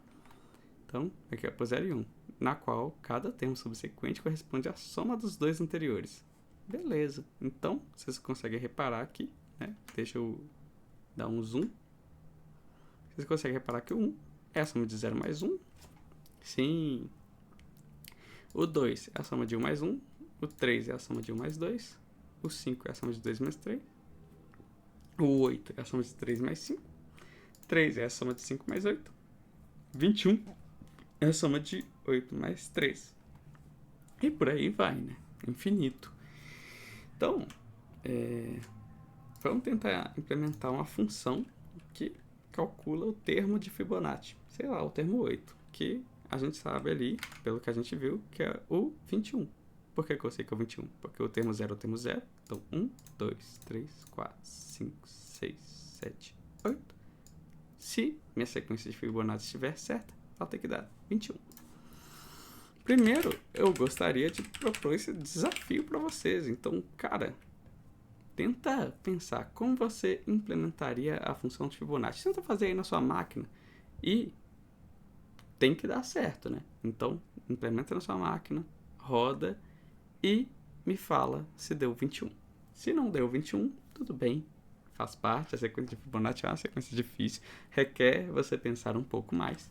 Então, aqui é por 0 e 1, na qual cada termo subsequente corresponde à soma dos dois anteriores. Beleza, então, vocês conseguem reparar aqui, né? Deixa eu dar um zoom. Vocês conseguem reparar que o 1 é a soma de 0 mais 1. Sim. O 2 é a soma de 1 mais 1. O 3 é a soma de 1 mais 2. O 5 é a soma de 2 mais 3. O 8 é a soma de 3 mais 5. 3 é a soma de 5 mais 8. 21 é a soma de 8 mais 3. E por aí vai, né? Infinito. Então, vamos tentar implementar uma função que calcula o termo de Fibonacci. Sei lá, o termo 8, que a gente sabe ali, pelo que a gente viu, que é o 21. Por que eu sei que é o 21? Porque o termo 0 é o termo 0. Então, 1, 2, 3, 4, 5, 6, 7, 8. Se minha sequência de Fibonacci estiver certa, ela tem que dar 21. Primeiro, eu gostaria de propor esse desafio para vocês. Então, cara, tenta pensar como você implementaria a função de Fibonacci. Tenta fazer aí na sua máquina e tem que dar certo, né? Então, implementa na sua máquina, roda e me fala se deu 21. Se não deu 21, tudo bem, faz parte. A sequência de Fibonacci é uma sequência difícil, requer você pensar um pouco mais.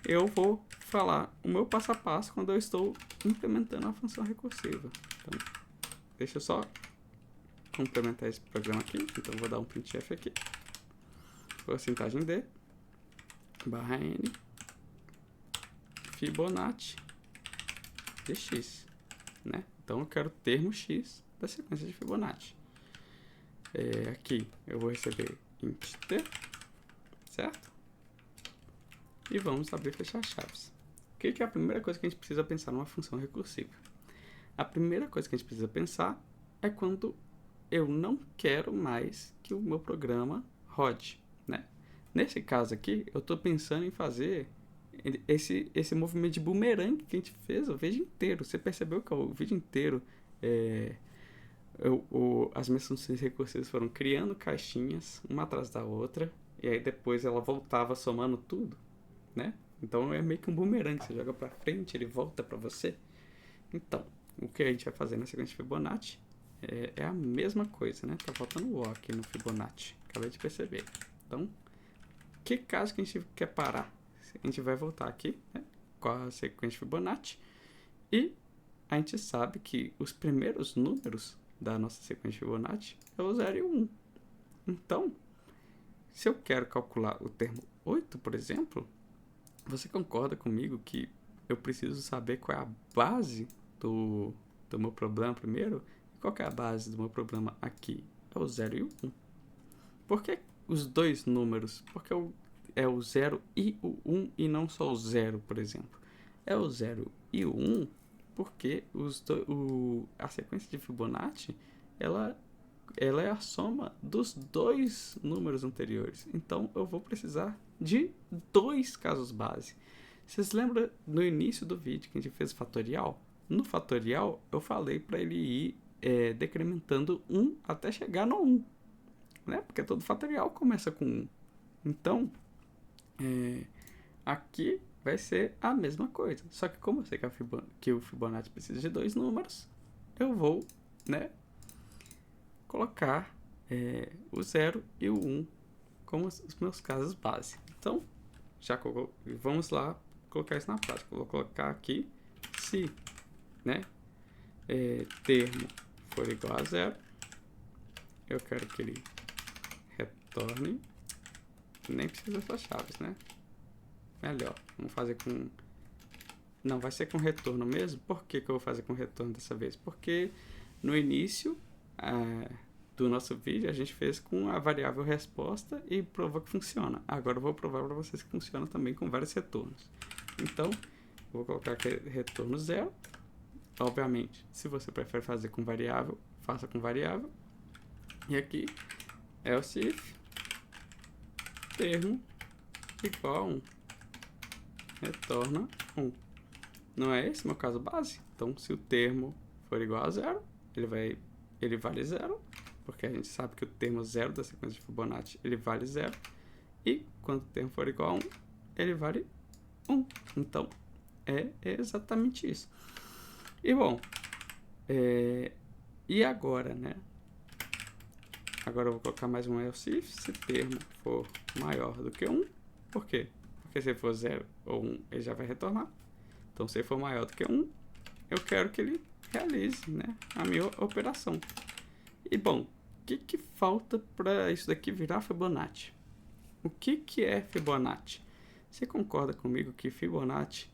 Eu vou falar o meu passo a passo quando eu estou implementando a função recursiva. Então, deixa eu só complementar esse programa aqui. Então, eu vou dar um printf aqui. Porcentagem D, barra N, Fibonacci de X, né? Então, eu quero o termo X da sequência de Fibonacci. Aqui, eu vou receber int t, certo? E vamos abrir e fechar chaves. O que é a primeira coisa que a gente precisa pensar numa função recursiva? A primeira coisa que a gente precisa pensar é quando eu não quero mais que o meu programa rode, né? Nesse caso aqui, eu estou pensando em fazer esse movimento de bumerangue que a gente fez o vídeo inteiro. Você percebeu que o vídeo inteiro as minhas funções recursivas foram criando caixinhas, uma atrás da outra, e aí depois ela voltava somando tudo, né? Então é meio que um bumerangue, você joga pra frente, ele volta pra você. Então, o que a gente vai fazer na sequência de Fibonacci é a mesma coisa, né? Tá faltando o O aqui no Fibonacci, acabei de perceber. Então, que caso que a gente quer parar? A gente vai voltar aqui, né, com a sequência de Fibonacci, e a gente sabe que os primeiros números da nossa sequência de Fibonacci é o 0 e o 1. Então, se eu quero calcular o termo 8, por exemplo, Você concorda comigo que eu preciso saber qual é a base do meu problema primeiro? Qual que é a base do meu problema aqui? É o 0 e o 1. Por que os dois números? Porque é o 0 e o 1 e não só o 0, por exemplo. É o 0 e o 1 porque a sequência de Fibonacci ela é a soma dos dois números anteriores. Então eu vou precisar de dois casos base. Vocês lembram no início do vídeo que a gente fez fatorial? No fatorial eu falei para ele ir decrementando 1 até chegar no 1. Né? Porque todo fatorial começa com 1. Então, aqui vai ser a mesma coisa. Só que como eu sei que o Fibonacci precisa de dois números, eu vou, né, colocar o 0 e o 1 como os meus casos base. Então, vamos lá colocar isso na prática. Eu vou colocar aqui se, né, termo for igual a 0, eu quero que ele retorne. Nem precisa dessas chaves, né? Melhor. Vamos fazer com... Não, vai ser com retorno mesmo. Por que eu vou fazer com retorno dessa vez? Porque no início do nosso vídeo a gente fez com a variável resposta e provou que funciona. Agora eu vou provar para vocês que funciona também com vários retornos. Então, vou colocar aqui retorno 0. Obviamente, se você prefere fazer com variável, faça com variável. E aqui, else if termo igual a 1. Retorna 1. Não é esse meu caso base? Então, se o termo for igual a 0, ele vale 0, porque a gente sabe que o termo 0 da sequência de Fibonacci, ele vale 0. E quando o termo for igual a 1, ele vale 1. Então, é exatamente isso. E bom, e agora, né? Agora eu vou colocar mais um else if, se termo for maior do que 1. Por quê? Porque se for 0 ou 1, ele já vai retornar. Então, se ele for maior do que 1, eu quero que ele realize, né, a minha operação. E bom, o que falta para isso daqui virar Fibonacci? O que é Fibonacci? Você concorda comigo que Fibonacci,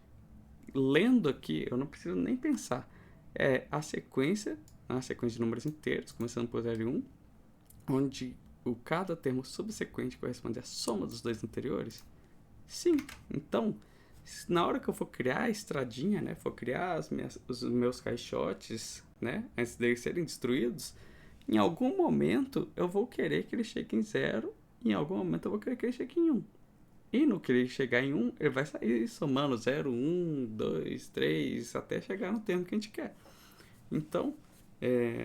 lendo aqui, eu não preciso nem pensar, é a sequência de números inteiros, começando por 0 e 1, onde cada termo subsequente corresponde à soma dos dois anteriores? Sim. Então, na hora que eu for criar a estradinha, né, for criar os meus caixotes, né, antes deles serem destruídos, em algum momento eu vou querer que ele chegue em 0, e em algum momento eu vou querer que ele chegue em 1. E no que ele chegar em 1, ele vai sair somando 0, 1, 2, 3, até chegar no termo que a gente quer. Então,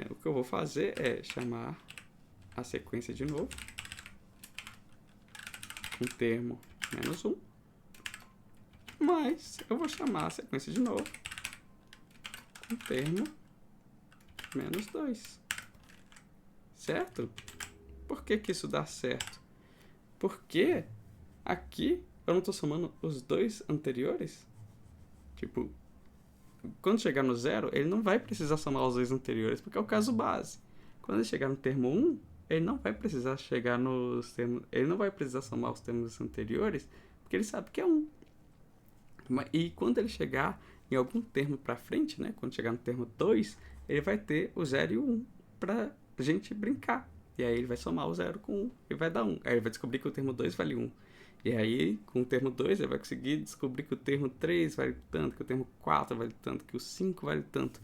o que eu vou fazer é chamar a sequência de novo, com termo menos 1, mas eu vou chamar a sequência de novo, com termo menos 2. Certo? Por que isso dá certo? Porque aqui eu não estou somando os dois anteriores. Tipo, quando chegar no 0, ele não vai precisar somar os dois anteriores, porque é o caso base. Quando ele chegar no termo 1, ele não vai precisar chegar nos termos, ele não vai precisar somar os termos anteriores, porque ele sabe que é 1. E quando ele chegar em algum termo para frente, né, quando chegar no termo 2, ele vai ter o 0 e o 1 para a gente brincar. E aí ele vai somar o 0 com 1 e vai dar 1. Aí ele vai descobrir que o termo 2 vale 1. E aí, com o termo 2, ele vai conseguir descobrir que o termo 3 vale tanto, que o termo 4 vale tanto, que o 5 vale tanto.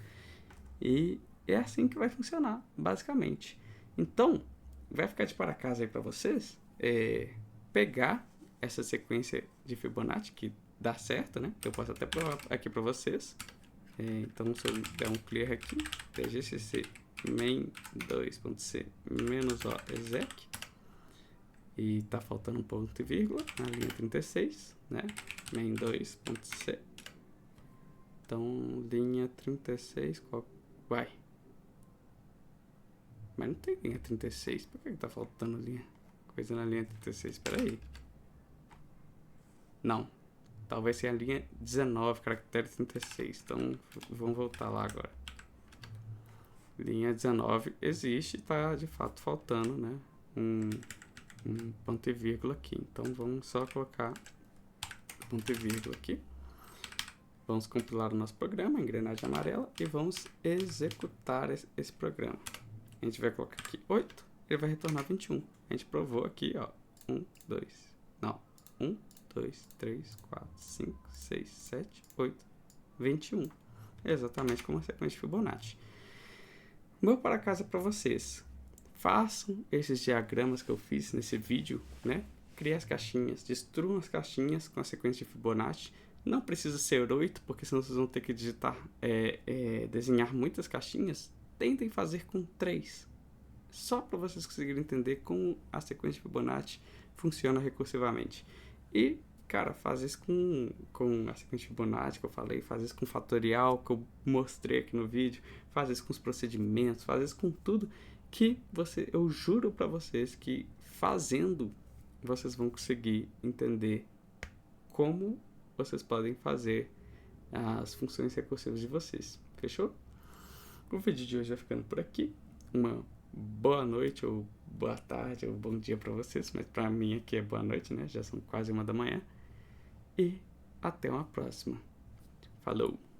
E é assim que vai funcionar, basicamente. Então, vai ficar de para casa aí para vocês pegar essa sequência de Fibonacci que dá certo, né? Eu posso até provar aqui para vocês. Então, se eu der um clear aqui, tgcc main2.c menos o exec, e tá faltando um ponto e vírgula na linha 36, né? main2.c. Então, linha 36, qual vai? Mas não tem linha 36, por que tá faltando coisa na linha 36? Espera aí. Não, talvez seja a linha 19, caractere 36, então vamos voltar lá agora. Linha 19 existe, tá de fato faltando, né, um ponto e vírgula aqui, então vamos só colocar ponto e vírgula aqui. Vamos compilar o nosso programa, engrenagem amarela, e vamos executar esse programa. A gente vai colocar aqui 8, ele vai retornar 21. A gente provou aqui, ó, 1, 2, 3, 4, 5, 6, 7, 8, 21. Exatamente como a sequência de Fibonacci. Vou para casa para vocês. Façam esses diagramas que eu fiz nesse vídeo, né? Criem as caixinhas, destruam as caixinhas com a sequência de Fibonacci. Não precisa ser 8, porque senão vocês vão ter que desenhar muitas caixinhas. Tentem fazer com 3. Só para vocês conseguirem entender como a sequência de Fibonacci funciona recursivamente. E, cara, faz isso com a sequência de Fibonacci que eu falei, faz isso com o fatorial que eu mostrei aqui no vídeo, faz isso com os procedimentos, faz isso com tudo que eu juro para vocês que fazendo vocês vão conseguir entender como vocês podem fazer as funções recursivas de vocês. Fechou? O vídeo de hoje vai ficando por aqui. Uma boa noite, ou boa tarde, ou bom dia para vocês, mas para mim aqui é boa noite, né? Já são quase 1 da manhã. E até uma próxima. Falou!